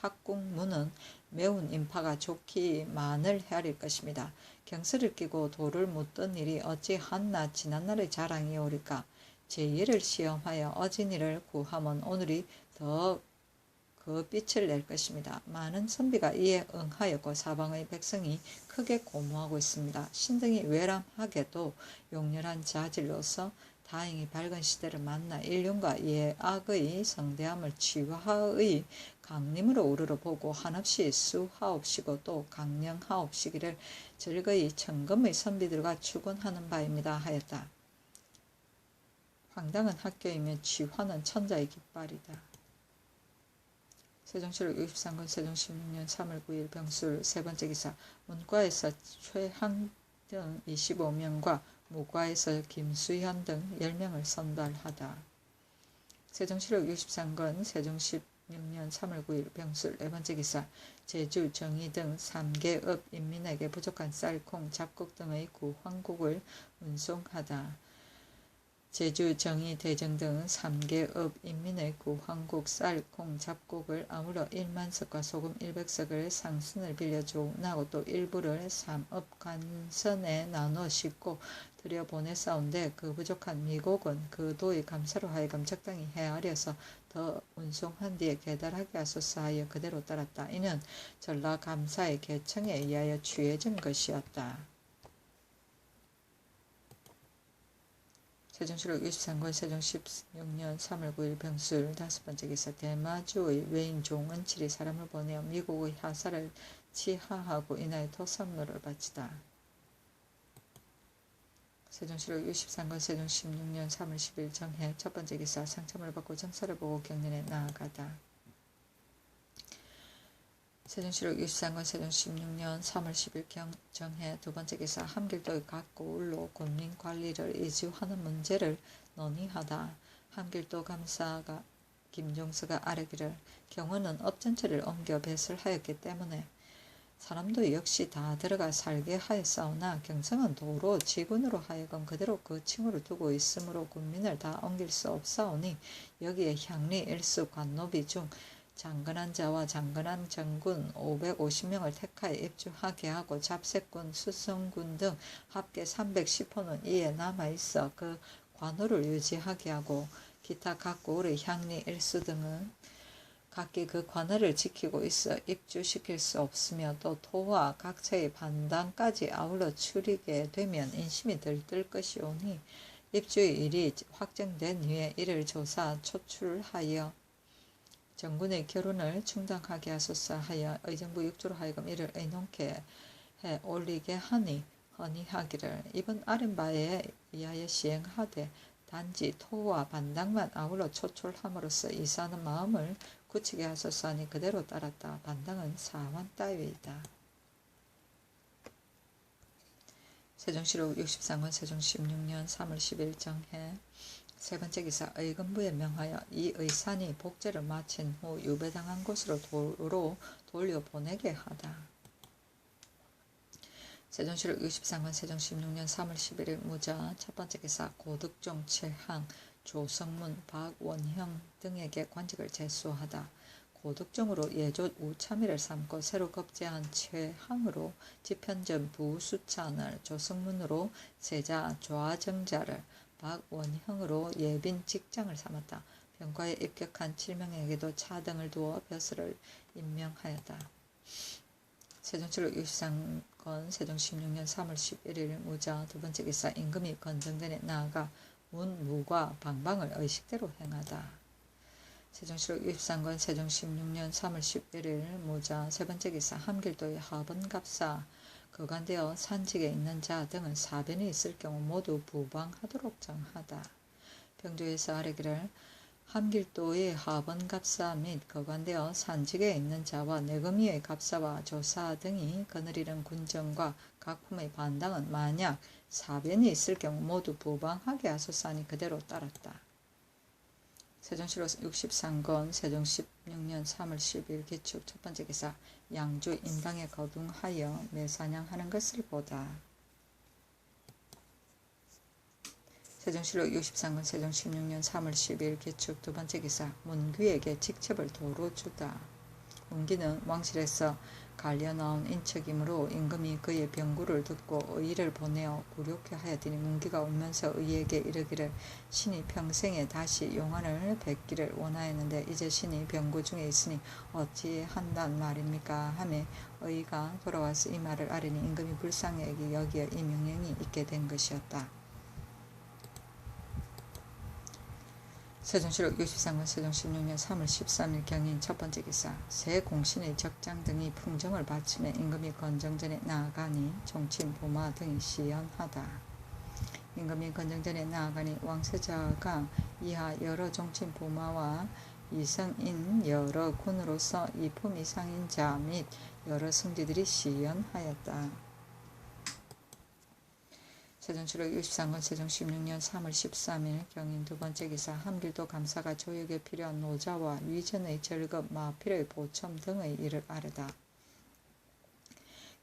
학국문은 매운 인파가 좋기 많을 헤아릴 것입니다. 경서를 끼고 돌을 묻던 일이 어찌 한낱 지난날의 자랑이 오리까. 제2를 시험하여 어진이를 구하면 오늘이 더 그 빛을 낼 것입니다. 많은 선비가 이에 응하였고 사방의 백성이 크게 고무하고 있습니다. 신등이 외람하게도 용렬한 자질로서 다행히 밝은 시대를 만나 인륜과 예악의 성대함을 치화의 강림으로 우러러보고 한없이 수하옵시고 또 강령하옵시기를 즐거이 천금의 선비들과 축원하는 바입니다 하였다. 황당은 학교이며 치화는 천자의 깃발이다. 세종실록 63권 세종 16년 3월 9일 병술 세 번째 기사. 문과에서 최항 등 25명과 무과에서 김수현 등 10명을 선발하다. 세종시록 63건 세종 16년 3월 9일 병술 4번째 기사 제주, 정의 등 3개업 인민에게 부족한 쌀, 콩, 잡곡 등의 구황곡을 운송하다. 제주, 정의, 대정 등 3개업 인민의 구황곡, 쌀, 콩, 잡곡을 아울러 1만석과 소금 100석을 상순을 빌려 주나고 또 일부를 3업 관선에 나눠 싣고 들여보내사온데 그 부족한 미곡은 그 도의 감사로 하여금 적당히 헤아려서 더 운송한 뒤에 계달하게 하소서 하여 그대로 따랐다. 이는 전라감사의 계청에 의하여 취해진 것이었다. 세종시록 63권 세종 16년 3월 9일 병술 5번째 기사 대마주의 외인종 은칠이 사람을 보내어 미국의 하사를 치하하고 이날 토선물을 바치다. 세종시록 63권 세종 16년 3월 10일 정해 첫번째 기사 상첨을 받고 정사를 보고 경련에 나아가다. 세종시록 63권 세종 16년 3월 10일 정해 두번째 기사 함길도의 각 고을로 군민 관리를 이주하는 문제를 논의하다. 함길도 감사가 김종서가 아뢰기를 경원은 업 전체를 옮겨 배설하였기 때문에 사람도 역시 다 들어가 살게 하였사오나 경성은 도로 지군으로 하여금 그대로 그 층으로 두고 있으므로 군민을 다 옮길 수 없사오니 여기에 향리 일수 관노비 중 장건한 자와 장건한 정군 550명을 택하여 입주하게 하고 잡색군, 수성군 등 합계 310호는 이에 남아있어 그 관호를 유지하게 하고 기타 각 고을의 향리 일수 등은 각기 그 관할을 지키고 있어 입주시킬 수 없으며 또 토와 각처의 반당까지 아울러 추리게 되면 인심이 들뜰 것이오니 입주의 일이 확정된 후에 이를 조사 초출하여 정군의 결혼을 충당하게 하소서 하여 의정부 육조로 하여금 이를 의논케 해 올리게 하니 헌의하기를 이번 아랫바에 의하여 시행하되 단지 토와 반당만 아울러 초출함으로써 이사하는 마음을 굳히게 하소서 하니 그대로 따랐다. 반당은 사환 따위이다. 세종시록 63권 세종 16년 3월 10일 정해 세번째 기사 의금부에 명하여 이 의산이 복제를 마친 후 유배당한 곳으로 도로 돌려보내게 하다. 세종시록 63권 세종 16년 3월 11일 무자 첫번째 기사 고득종 최항, 조성문, 박원형 등에게 관직을 제수하다. 고득종으로 예조 우참의를 삼고 새로 급제한 최항으로 지편전 부수찬을, 조성문으로 세자 좌정자를, 박원형으로 예빈 직장을 삼았다. 병과에 입격한 7명에게도 차등을 두어 벼슬을 임명하였다. 세종시록 63권 세종 16년 3월 11일 무자 두번째 기사 임금이 건정전에 나아가 문무과 방방을 의식대로 행하다. 세종시록 63권 세종 16년 3월 11일 무자 세번째 기사 함길도의 하번갑사 거간되어 산직에 있는 자 등은 사변이 있을 경우 모두 부방하도록 정하다. 병조에서 아뢰기를 함길도의 하번갑사 및 거간되어 산직에 있는 자와 내금위의 갑사와 조사 등이 거느리는 군정과 각품의 반당은 만약 사변이 있을 경우 모두 부방하게 하소서 하니 그대로 따랐다. 세종시록 63권 세종 16년 3월 10일 기축 첫번째 기사 양주 인방에 거둥하여 매사냥하는 것을 보다. 세종시록 63권 세종 16년 3월 10일 기축 두번째 기사 문귀에게 직첩을 도로 주다. 문귀는 왕실에서 갈려나온 인척이므로 임금이 그의 병구를 듣고 의의를 보내어 굴욕케 하였더니 문귀가 울면서 의에게 이르기를 신이 평생에 다시 용안을 뵙기를 원하였는데 이제 신이 병구 중에 있으니 어찌한단 말입니까 하매 의가 돌아와서 이 말을 아뢰니 임금이 불쌍히 여기어 이 명령이 있게 된 것이었다. 세종시록 63권 세종 16년 3월 13일 경인 첫번째 기사 새 공신의 적장 등이 풍정을 바치며 임금이 건정전에 나아가니 종친 보마 등이 시연하다. 임금이 건정전에 나아가니 왕세자가 이하 여러 종친 보마와 이성인 여러 군으로서 2품 이상인 자 및 여러 승지들이 시연하였다. 세종시록 63건 세종 16년 3월 13일 경인 두 번째 기사 함길도 감사가 조역에 필요한 노자와 위전의 절급, 마필의 보첨 등의 일을 아뢰다.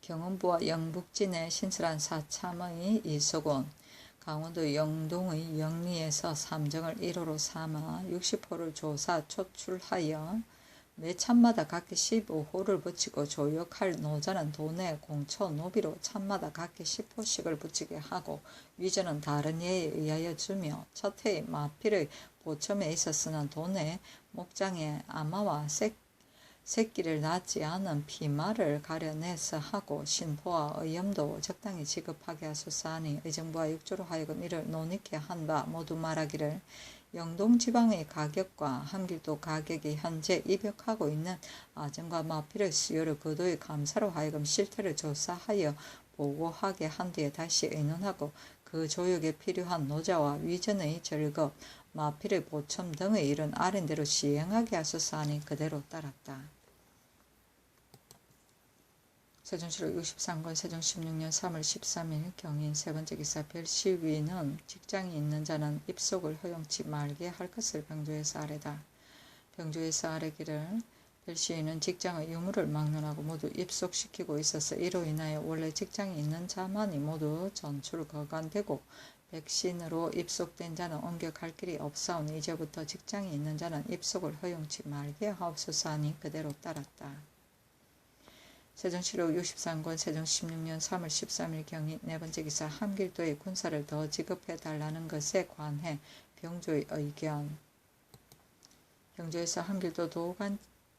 경운부와 영북진의 신설한 사참의 이수곤, 강원도 영동의 영리에서 삼정을 1호로 삼아 60호를 조사 초출하여 매 참마다 각기 15호를 붙이고 조역할 노자는 도내 공초 노비로 참마다 각기 10호씩을 붙이게 하고 위전은 다른 예에 의하여 주며 첫 해의 마필의 보첨에 있어서는 도내 목장에 아마와 새끼를 낳지 않은 피마를 가려내서 하고 신포와 의염도 적당히 지급하게 하소서 하니 의정부와 육조로 하여금 이를 논의케 한 바 모두 말하기를 영동지방의 가격과 함길도 가격이 현재 입역하고 있는 아정과 마필의 수요를 거도의 감사로 하여금 실태를 조사하여 보고하게 한 뒤에 다시 의논하고 그 조역에 필요한 노자와 위전의 절급, 마필의 보첨 등의 일은 아랜대로 시행하게 하소서 하니 그대로 따랐다. 세종시록 63건 세종 16년 3월 13일 경인 세 번째 기사 별시위는 직장이 있는 자는 입속을 허용치 말게 할 것을 병조에서 아뢰다. 병조에서 아뢰기를 별시위는 직장의 유무를 막론하고 모두 입속시키고 있어서 이로 인하여 원래 직장이 있는 자만이 모두 전출 거간되고 백신으로 입속된 자는 옮겨갈 길이 없사오니 이제부터 직장이 있는 자는 입속을 허용치 말게 하옵소서 하니 그대로 따랐다. 세종시록 63권 세종 16년 3월 13일 경인 네 번째 기사 함길도의 군사를 더 지급해달라는 것에 관해 병조의 의견. 병조에서 함길도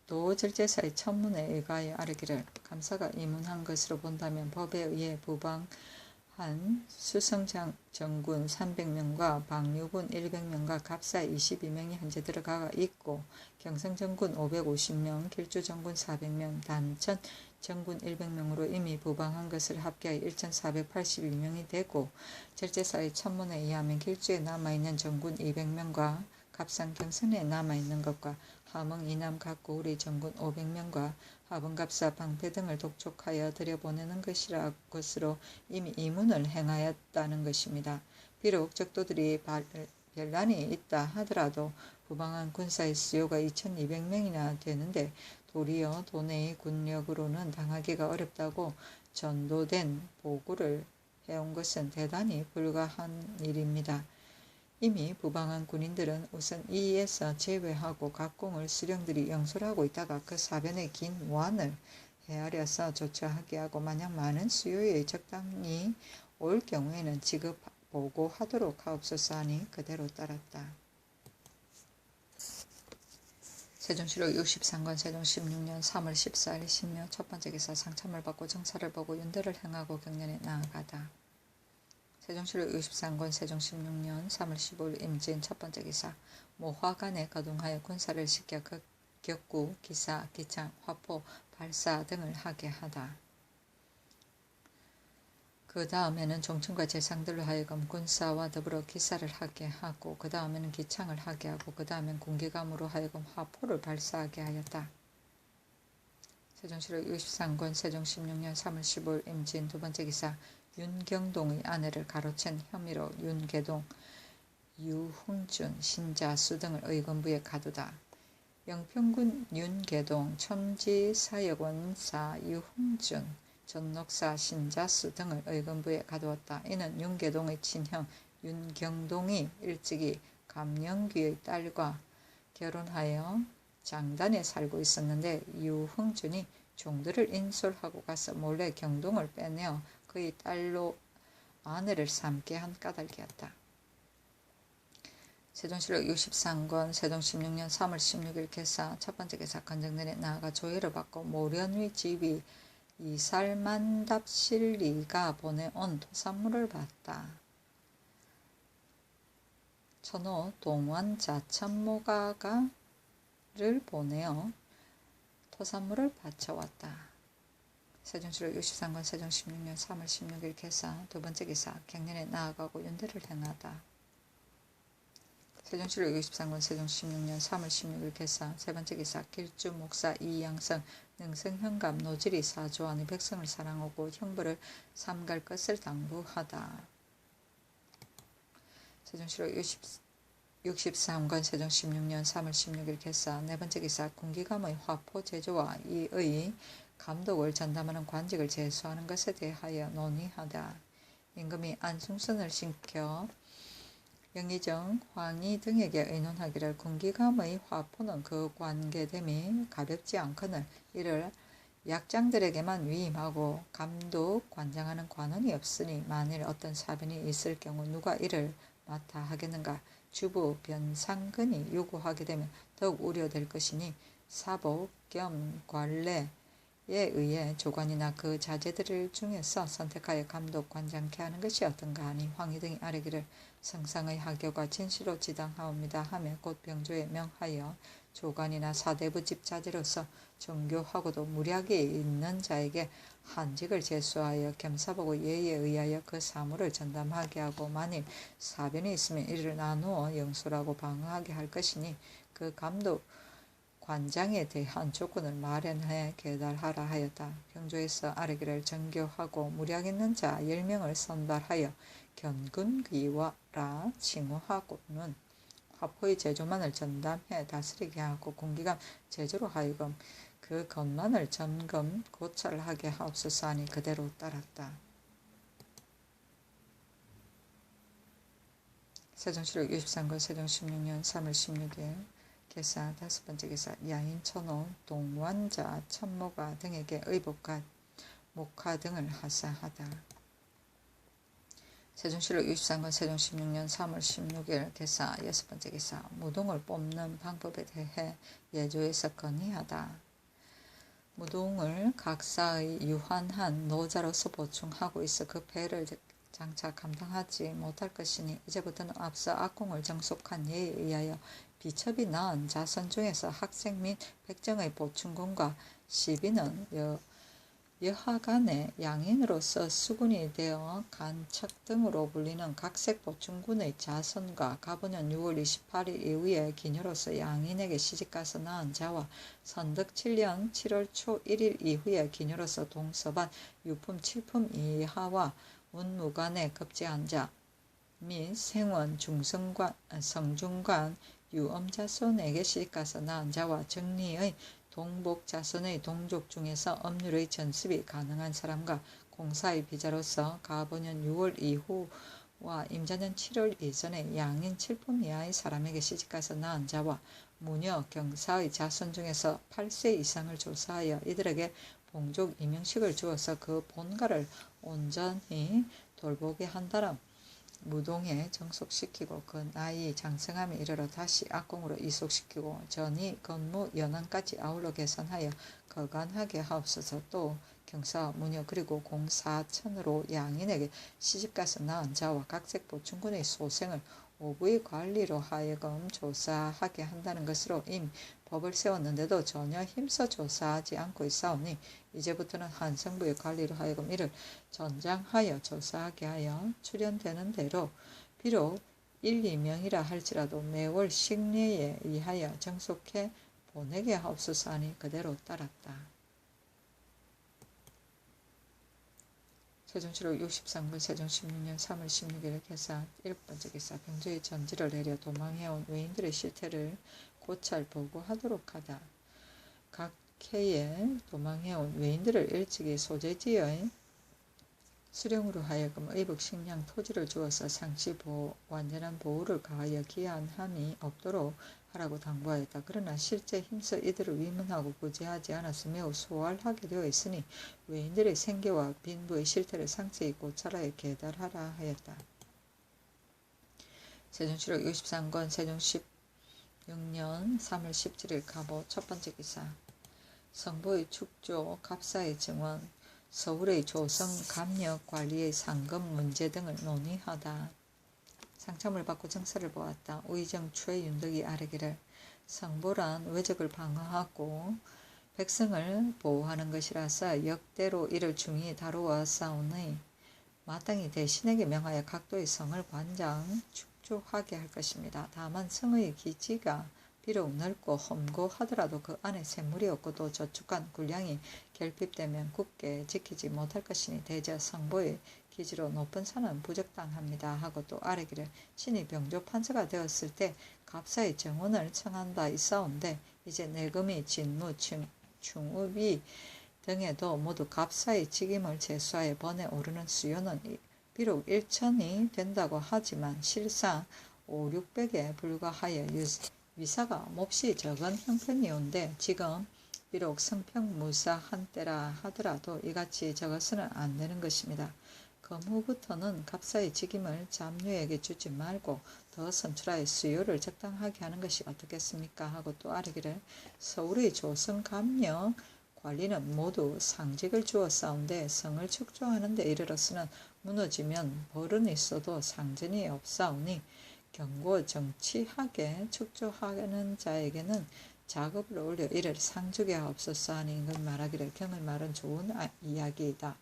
도절제사의 천문에 의하여 아뢰기를 감사가 이문한 것으로 본다면 법에 의해 부방한 수성정군 300명과 방류군 100명과 갑사 22명이 현재 들어가 있고 경성정군 550명, 길주정군 400명, 단천 정군 100명으로 이미 부방한 것을 합계하여 1482명이 되고 절제사의 천문에 의하면 길주에 남아있는 정군 200명과 갑상 경선에 남아있는 것과 함흥 이남 각고우리 정군 500명과 하분갑사 방패 등을 독촉하여 들여보내는 것으로 이미 이문을 행하였다는 것입니다. 비록 적도들이 별난이 있다 하더라도 부방한 군사의 수요가 2200명이나 되는데 도리어 도내의 군력으로는 당하기가 어렵다고 전도된 보고를 해온 것은 대단히 불가한 일입니다. 이미 부방한 군인들은 우선 이에서 제외하고 각공을 수령들이 영솔하고 있다가 그 사변의 긴 완을 헤아려서 조처하게 하고 만약 많은 수요에 적당히 올 경우에는 지급 보고하도록 하옵소서 하니 그대로 따랐다. 세종시록 63권 세종 16년 3월 14일 신묘 첫 번째 기사 상참을 받고 정사를 보고 윤대를 행하고 경련에 나아가다. 세종시록 63권 세종 16년 3월 15일 임진 첫 번째 기사 모화관에 거동하여 군사를 시켜 격구, 기사, 기창, 화포, 발사 등을 하게 하다. 그 다음에는 종친과 재상들로 하여금 군사와 더불어 기사를 하게 하고 그 다음에는 기창을 하게 하고 그 다음엔 군기감으로 하여금 화포를 발사하게 하였다. 세종시록 63권 세종 16년 3월 15일 임진 두 번째 기사 윤경동의 아내를 가로챈 혐의로 윤계동, 유흥준, 신자수 등을 의금부에 가두다. 영평군 윤계동, 첨지사역원사 유흥준, 전록사 신자수 등을 의금부에 가두었다. 이는 윤계동의 친형 윤경동이 일찍이 감영귀의 딸과 결혼하여 장단에 살고 있었는데 유흥준이 종들을 인솔하고 가서 몰래 경동을 빼내어 그의 딸로 아내를 삼게 한 까닭이었다. 세종시록 63권 세종 16년 3월 16일 개사 첫 번째 개사 건정전에 나아가 조회를 받고 모련의 집이 이살만답실리가 보내온 토산물을 봤다. 천호 동원자천모가를 보내어 토산물을 바쳐왔다. 세종시록 63권 세종 16년 3월 16일 개사 두 번째 기사 경련에 나아가고 윤대를 행하다. 세종시록 63권 세종 16년 3월 16일 개사 세 번째 기사 길주 목사 이양성 능성현감 노질이 사조하니 백성을 사랑하고 형벌을 삼갈 것을 당부하다. 세종시로 63권 세종 16년 3월 16일 개사. 네 번째 기사. 군기감의 화포 제조와 이의 감독을 전담하는 관직을 제수하는 것에 대하여 논의하다. 임금이 안중선을 시켜 영의정, 황희 등에게 의논하기를 군기감의 화포는 그 관계됨이 가볍지 않거늘 이를 약장들에게만 위임하고 감독, 관장하는 관원이 없으니 만일 어떤 사변이 있을 경우 누가 이를 맡아 하겠는가. 주부 변상근이 요구하게 되면 더욱 우려될 것이니 사복 겸 관례에 의해 조관이나 그 자제들 중에서 선택하여 감독 관장케 하는 것이 어떤가 하니 황희 등이 아뢰기를 성상의 하교가 진시로 지당하옵니다 하며 곧 병조에 명하여 조관이나 사대부 집자제로서 정교하고도 무략이 있는 자에게 한직을 제수하여 겸사보고 예의에 의하여 그 사무를 전담하게 하고 만일 사변이 있으면 이를 나누어 영술하고 방어하게 할 것이니 그 감독 관장에 대한 조건을 마련해 계달하라 하였다. 병조에서 아뢰기를 정교하고 무략 있는 자 10명을 선발하여 견군기와라 칭호하고는 화포의 제조만을 전담해 다스리게 하고 군기감 제조로 하여금 그 것만을 점검 고찰하게 하옵소서 하니 그대로 따랐다. 세종시록 63권 세종 16년 3월 16일 개사. 다섯 번째 개사. 야인 천호 동완자 천모가 등에게 의복과 목화 등을 하사하다. 세종시록 63권 세종 16년 3월 16일 개사. 여섯 번째 개사. 무동을 뽑는 방법에 대해 예조에서 건의하다. 무동을 각사의 유한한 노자로서 보충하고 있어 그 배를 장차 감당하지 못할 것이니 이제부터는 앞서 악공을 정속한 예에 의하여 비첩이 낳은 자손 중에서 학생 및 백정의 보충군과 시비는 여하간의 양인으로서 수군이 되어 간척 등으로 불리는 각색 보충군의 자손과 가보년 6월 28일 이후에 기녀로서 양인에게 시집가서 낳은 자와 선덕 7년 7월 초 1일 이후에 기녀로서 동서반 유품 7품 이하와 운무관에 급제한 자 및 생원 성중관 유엄자손에게 시집가서 낳은 자와 정리의 동복자손의 동족 중에서 업률의 전습이 가능한 사람과 공사의 비자로서 가보년 6월 이후와 임자년 7월 이전에 양인 7품 이하의 사람에게 시집가서 낳은 자와 무녀 경사의 자손 중에서 8세 이상을 조사하여 이들에게 봉족 임명식을 주어서 그 본가를 온전히 돌보게 한다람 무동에 정속시키고 그 나이 장성함에 이르러 다시 악공으로 이속시키고 전이 건무 연한까지 아울러 개선하여 거간하게 하옵소서. 또 경사 무녀 그리고 공사천으로 양인에게 시집가서 낳은 자와 각색 보충군의 소생을 오부의 관리로 하여금 조사하게 한다는 것으로 이미 법을 세웠는데도 전혀 힘써 조사하지 않고 있사오니 이제부터는 한성부의 관리로 하여금 이를 전장하여 조사하게 하여 출연되는 대로 비록 1, 2명이라 할지라도 매월 식례에 의하여 정속해 보내게 하옵소서 하니 그대로 따랐다. 세종시록 63권 세종 16년 3월 16일 개사. 일곱 번째 개사. 병조의 전지를 내려 도망해온 외인들의 실태를 고찰 보고하도록 하다. 각 해에 도망해온 외인들을 일찍이 소재지의 수령으로 하여금 의복 식량 토지를 주어서 상시 완전한 보호를 가하여 기한함이 없도록 하라고 당부하였다. 그러나 실제 힘써 이들을 위문하고 구제하지 않아서 매우 소활하게 되어 있으니 외인들의 생계와 빈부의 실태를 상세히 고찰하여 계달하라 하였다. 세종시록 63권 세종 16년 3월 17일 가보. 첫 번째 기사. 성보의 축조, 갑사의 증언, 서울의 조성 감력 관리의 상금 문제 등을 논의하다. 상참을 받고 정서를 보았다. 우의정 최윤덕이 아뢰기를 성보란 외적을 방어하고 백성을 보호하는 것이라서 역대로 이를 중히 다루었사오니 마땅히 대신에게 명하여 각도의 성을 관장 축조하게 할 것입니다. 다만 성의 기지가 비록 넓고 험고하더라도 그 안에 샘물이 없고 또 저축한 군량이 결핍되면 굳게 지키지 못할 것이니 대저 성보의 기지로 높은 산은 부적당합니다 하고 또 아뢰기를 신이 병조 판서가 되었을 때 갑사의 정원을 청한다 있사온데 이제 내금이 진무 충우비 등에도 모두 갑사의 직임을 제수하여 번에 오르는 수요는 비록 1천이 된다고 하지만 실상 5, 600에 불과하여 위사가 몹시 적은 형편이온데 지금 비록 성평무사 한때라 하더라도 이같이 적어서는 안 되는 것입니다. 금후부터는 갑사의 직임을 잡류에게 주지 말고 더 선출하여 수요를 적당하게 하는 것이 어떻겠습니까? 하고 또 아뢰기를 서울의 조선감령 관리는 모두 상직을 주었사온데 성을 축조하는 데 이르러서는 무너지면 벌은 있어도 상전이 없사오니 경고 정치하게 축조하는 자에게는 작업을 올려 이를 상주게 하옵소서 하니 이건 말하기를 경을 말은 좋은 이야기이다.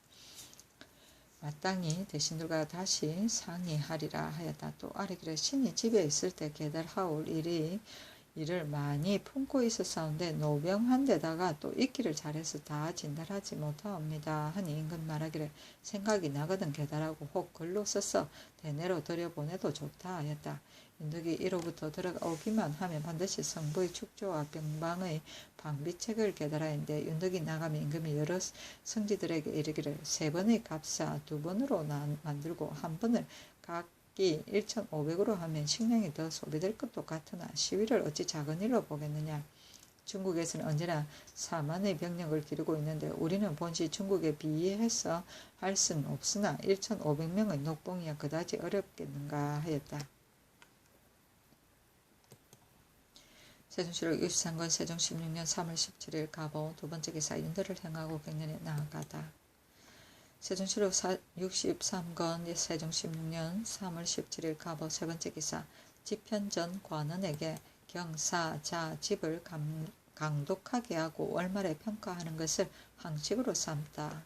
마땅히 대신들과 다시 상의하리라 하였다. 또 아뢰기를 신이 집에 있을 때 계달하올 일을 많이 품고 있었사온데 노병한 데다가 또 읽기를 잘해서 다 진달하지 못하옵니다 하니 임금 말하기를 생각이 나거든 계달하고 혹 글로 써서 대내로 들여보내도 좋다 하였다. 윤덕이 이로부터 들어오기만 하면 반드시 성부의 축조와 병방의 방비책을 계달하였는데 윤덕이 나가면 임금이 여러 성지들에게 이르기를 3번의 갑사 2번으로 만들고 1번을 각기 1,500으로 하면 식량이 더 소비될 것도 같으나 시위를 어찌 작은 일로 보겠느냐. 중국에서는 언제나 4만의 병력을 기르고 있는데 우리는 본시 중국에 비해서 할 수는 없으나 1,500명의 녹봉이야 그다지 어렵겠는가 하였다. 세종실록 63권 세종 16년 3월 17일 가보 두번째 기사 윤들을 행하고 갱년에 나아가다. 세종실록 63권 세종 16년 3월 17일 가보 세번째 기사 집현전 관원에게 경사자 집을 강독하게 하고 월말에 평가하는 것을 항칙으로 삼다.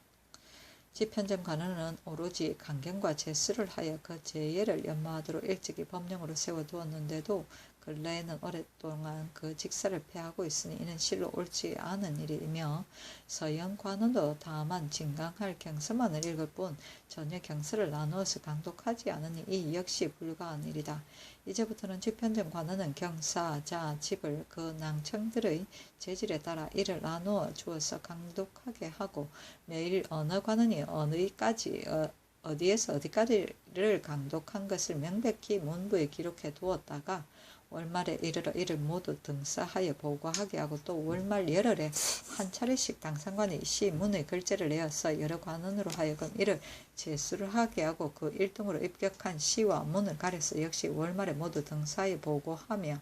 집현전 관원은 오로지 강경과 제수를 하여 그 제예를 연마하도록 일찍이 법령으로 세워두었는데도 근래에는 오랫동안 그 직사를 패하고 있으니 이는 실로 옳지 않은 일이며 서현 관원도 다만 진강할 경서만을 읽을 뿐 전혀 경서를 나누어서 강독하지 않으니 이 역시 불가한 일이다. 이제부터는 집현전 관원은 경사자 집을 그 낭청들의 재질에 따라 이를 나누어 주어서 강독하게 하고 매일 어느 관원이 어디에서 어디까지를 강독한 것을 명백히 문부에 기록해 두었다가 월말에 이르러 이를 모두 등사하여 보고하게 하고 또 월말 열흘에 한 차례씩 당상관이 시 문의 글자를 내어서 여러 관원으로 하여금 이를 제수를 하게 하고 그 일등으로 입격한 시와 문을 가려서 역시 월말에 모두 등사하여 보고하며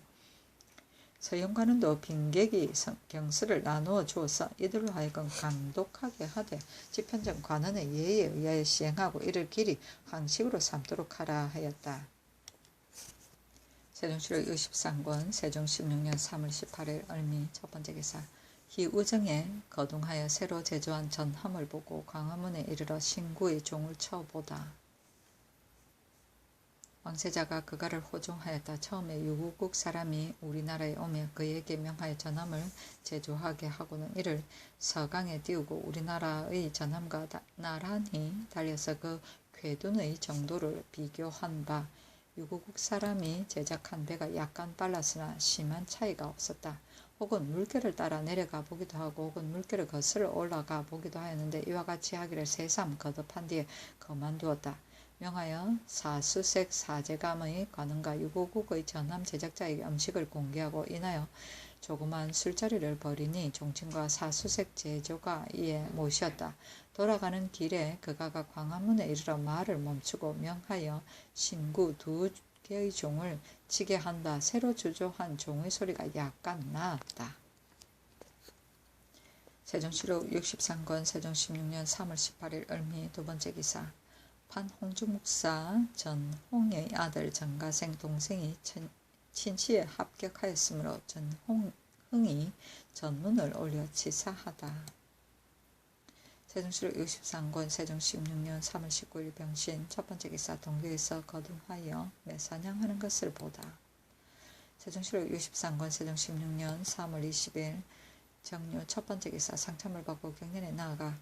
서영관원도 빈객이 경수를 나누어 주어서 이들로 하여금 강독하게 하되 집현전 관원의 예에 의하여 시행하고 이를 길이 항식으로 삼도록 하라 하였다. 세종실록 63권 세종 16년 3월 18일 을미 첫번째 기사 희우정에 거둥하여 새로 제조한 전함을 보고 광화문에 이르러 신구의 종을 쳐보다. 왕세자가 그가를 호종하였다. 처음에 유구국 사람이 우리나라에 오며 그에게 명하여 전함을 제조하게 하고는 이를 서강에 띄우고 우리나라의 전함과 나란히 달려서 그 궤둔의 정도를 비교한 바 유구국 사람이 제작한 배가 약간 빨랐으나 심한 차이가 없었다. 혹은 물결을 따라 내려가 보기도 하고 혹은 물결을 거슬러 올라가 보기도 하였는데 이와 같이 하기를 새삼 거듭한 뒤에 그만두었다. 명하여 사수색 사제감의 관원과 유구국의 전함 제작자에게 음식을 공개하고 인하여 조그만 술자리를 벌이니 종친과 사수색 제조가 이에 모셨다. 돌아가는 길에 그가가 광화문에 이르러 말을 멈추고 명하여 신구 2개의 종을 치게 한다. 새로 주조한 종의 소리가 약간 나았다. 세종실록 63권 세종 16년 3월 18일 을미 두번째 기사 판홍주목사 전홍의 아들 전가생 동생이 친시에 합격하였으므로 전홍이 전문을 올려 치사하다. 세종실록 63권 세종 16년 3월 19일 병신 첫번째 기사 동교에서 거둥하여 매사냥하는 것을 보다. 세종실록 63권 세종 16년 3월 20일 정류 첫번째 기사 상참을 받고 경련에 나아가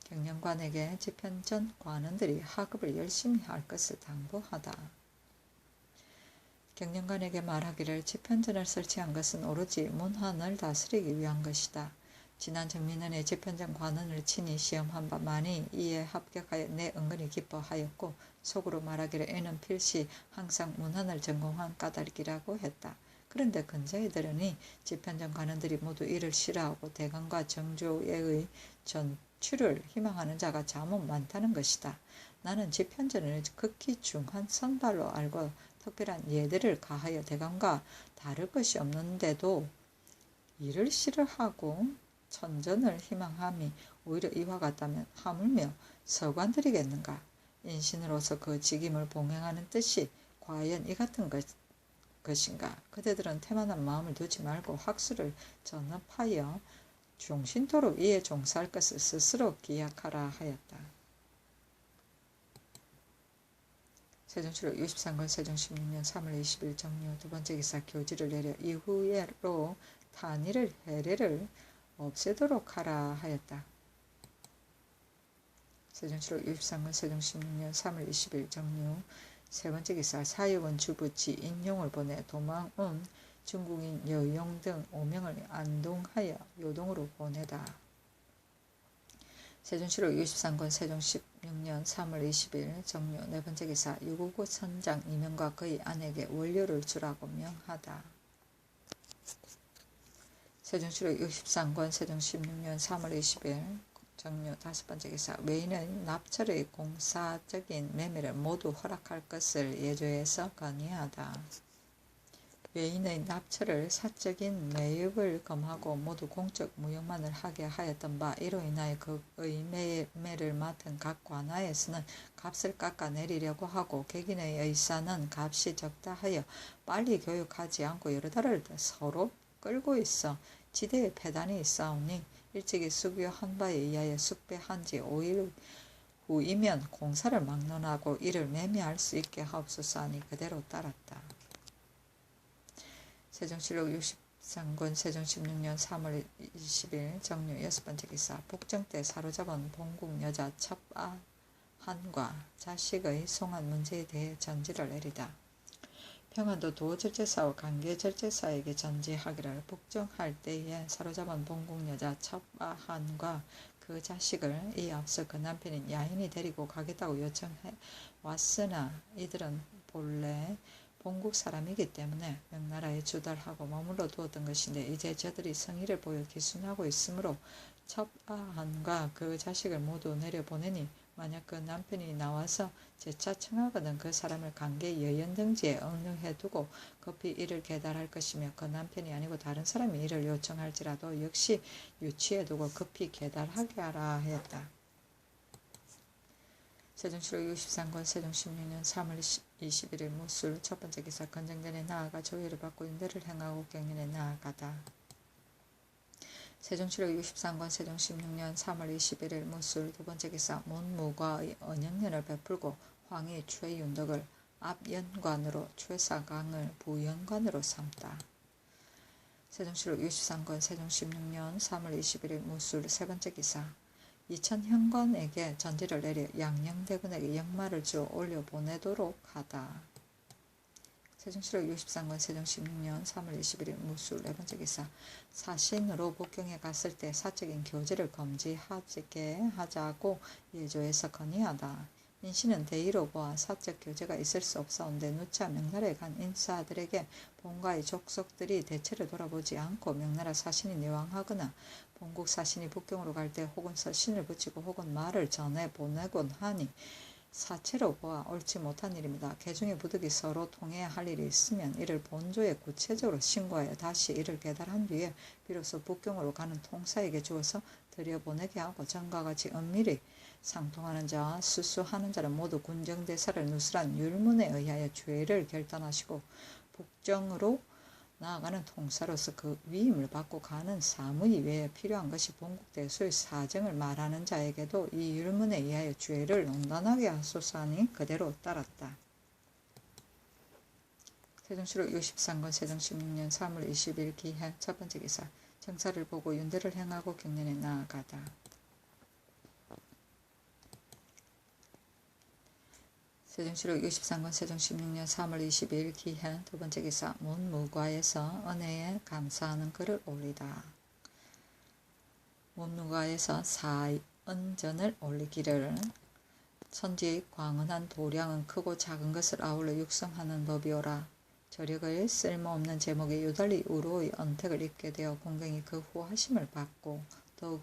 경영관에게 집현전 관원들이 학업을 열심히 할 것을 당부하다. 경영관에게 말하기를 집현전을 설치한 것은 오로지 문헌을 다스리기 위한 것이다. 지난 정민원의 집현전 관원을 친히 시험한 바 많이 이에 합격하여 내 은근히 기뻐하였고 속으로 말하기를 이는 필시 항상 문헌을 전공한 까닭이라고 했다. 그런데 근자에 들으니 집현전 관원들이 모두 이를 싫어하고 대강과 정조의 전출을 희망하는 자가 자못 많다는 것이다. 나는 집현전을 극히 중한 선발로 알고 특별한 예대를 가하여 대강과 다를 것이 없는데도 이를 싫어하고 천전을 희망함이 오히려 이와 같다면 하물며 서관들이겠는가. 인신으로서 그 직임을 봉행하는 뜻이 과연 이 같은 것인가. 그대들은 태만한 마음을 두지 말고 학술을 전업하여 종신토록 이에 종사할 것을 스스로 기약하라 하였다. 세종실록 63권 세종 16년 3월 20일 정료 두 번째 기사 교지를 내려 이후로 탄의를 해례를 없애도록 하라 하였다. 세종실록 63권 세종 16년 3월 20일 정료 세 번째 기사 사역원 주부치 인용을 보내 도망온 중국인 여용 등 5명을 안동하여 요동으로 보내다. 세종실록 63권 세종 16년 3월 20일 정료 네 번째 기사 유고구 선장 이명과 그의 아내에게 원료를 주라고 명하다. 세종실록 63권 세종 16년 3월 20일 정료 다섯 번째 기사 외인의 납철의 공사적인 매매를 모두 허락할 것을 예조해서 건의하다. 외인의 납철을 사적인 매입을 금하고 모두 공적 무역만을 하게 하였던 바 이로 인하여 그의 매매를 맡은 각 관하에서는 값을 깎아내리려고 하고 객인의 의사는 값이 적다 하여 빨리 교육하지 않고 여러 달을 서로 끌고 있어 지대에 폐단이 있사오니 일찍이 수교한 바에 의하여 숙배한 지 5일 후이면 공사를 막론하고 이를 매매할 수 있게 하옵소서 하니 그대로 따랐다. 세종실록 63권 세종 16년 3월 20일 정료 여섯 번째 기사 복정 때 사로잡은 본국 여자 첩아한과 자식의 송환 문제에 대해 전지를 내리다. 평안도 도절제사와 강계절제사에게 전지하기를 복정할 때에 사로잡은 본국 여자 첩아한과 그 자식을 이 앞서 그 남편인 야인이 데리고 가겠다고 요청해 왔으나 이들은 본래 본국 사람이기 때문에 명나라에 주달하고 머물러 두었던 것인데 이제 저들이 성의를 보여 기순하고 있으므로 첩아한과 그 자식을 모두 내려보내니 만약 그 남편이 나와서 재차 청하거든 그 사람을 강계 여연등지에 억류해 두고 급히 이를 계달할 것이며 그 남편이 아니고 다른 사람이 이를 요청할지라도 역시 유치해 두고 급히 계달하게 하라 하였다. 세종실록 63권 세종 16년 3월 21일 무술 첫 번째 기사 건정전에 나아가 조회를 받고 인대를 행하고 경연에 나아가다. 세종실록 63권 세종 16년 3월 21일 무술 두 번째 기사 문무과의 언영년을 베풀고 황희 최윤덕을 앞연관으로 최사강을 부연관으로 삼다. 세종실록 63권 세종 16년 3월 21일 무술 세 번째 기사 이천현관에게 전지를 내려 양녕대군에게 역마를 주어 올려보내도록 하다. 세종실록 63권 세종 16년 3월 21일 무술 네 번째 기사 사신으로 북경에 갔을 때 사적인 교제를 금지하게 하자고 예조해서 건의하다. 인신은 대의로 보아 사적 교제가 있을 수 없사온데 누차 명나라에 간 인사들에게 본가의 족속들이 대체를 돌아보지 않고 명나라 사신이 내왕하거나 본국 사신이 북경으로 갈 때 혹은 서신을 붙이고 혹은 말을 전해 보내곤 하니 사체로 보아 옳지 못한 일입니다. 개중의 부득이 서로 통해야 할 일이 있으면 이를 본조에 구체적으로 신고하여 다시 이를 계달한 뒤에 비로소 북경으로 가는 통사에게 주어서 들여보내게 하고 전과 같이 은밀히 상통하는 자와 수수하는 자는 모두 군정대사를 누설한 율문에 의하여 죄를 결단하시고 북정으로 나아가는 통사로서 그 위임을 받고 가는 사무이 외에 필요한 것이 본국대소의 사정을 말하는 자에게도 이 율문에 의하여 죄를 논단하게 하소서 하니 그대로 따랐다. 세종실록 63권 세종 16년 3월 20일 기해 첫 번째 기사 정사를 보고 윤대를 행하고 경연에 나아가다. 세종시록 63권 세종 16년 3월 22일 기해 두 번째 기사 문무과에서 은혜에 감사하는 글을 올리다. 문무과에서 사은전을 올리기를 천지 광은한 도량은 크고 작은 것을 아울러 육성하는 법이오라. 저력의 쓸모없는 제목에 유달리 우로의 언택을 입게 되어 공경이 그 후하심을 받고 더욱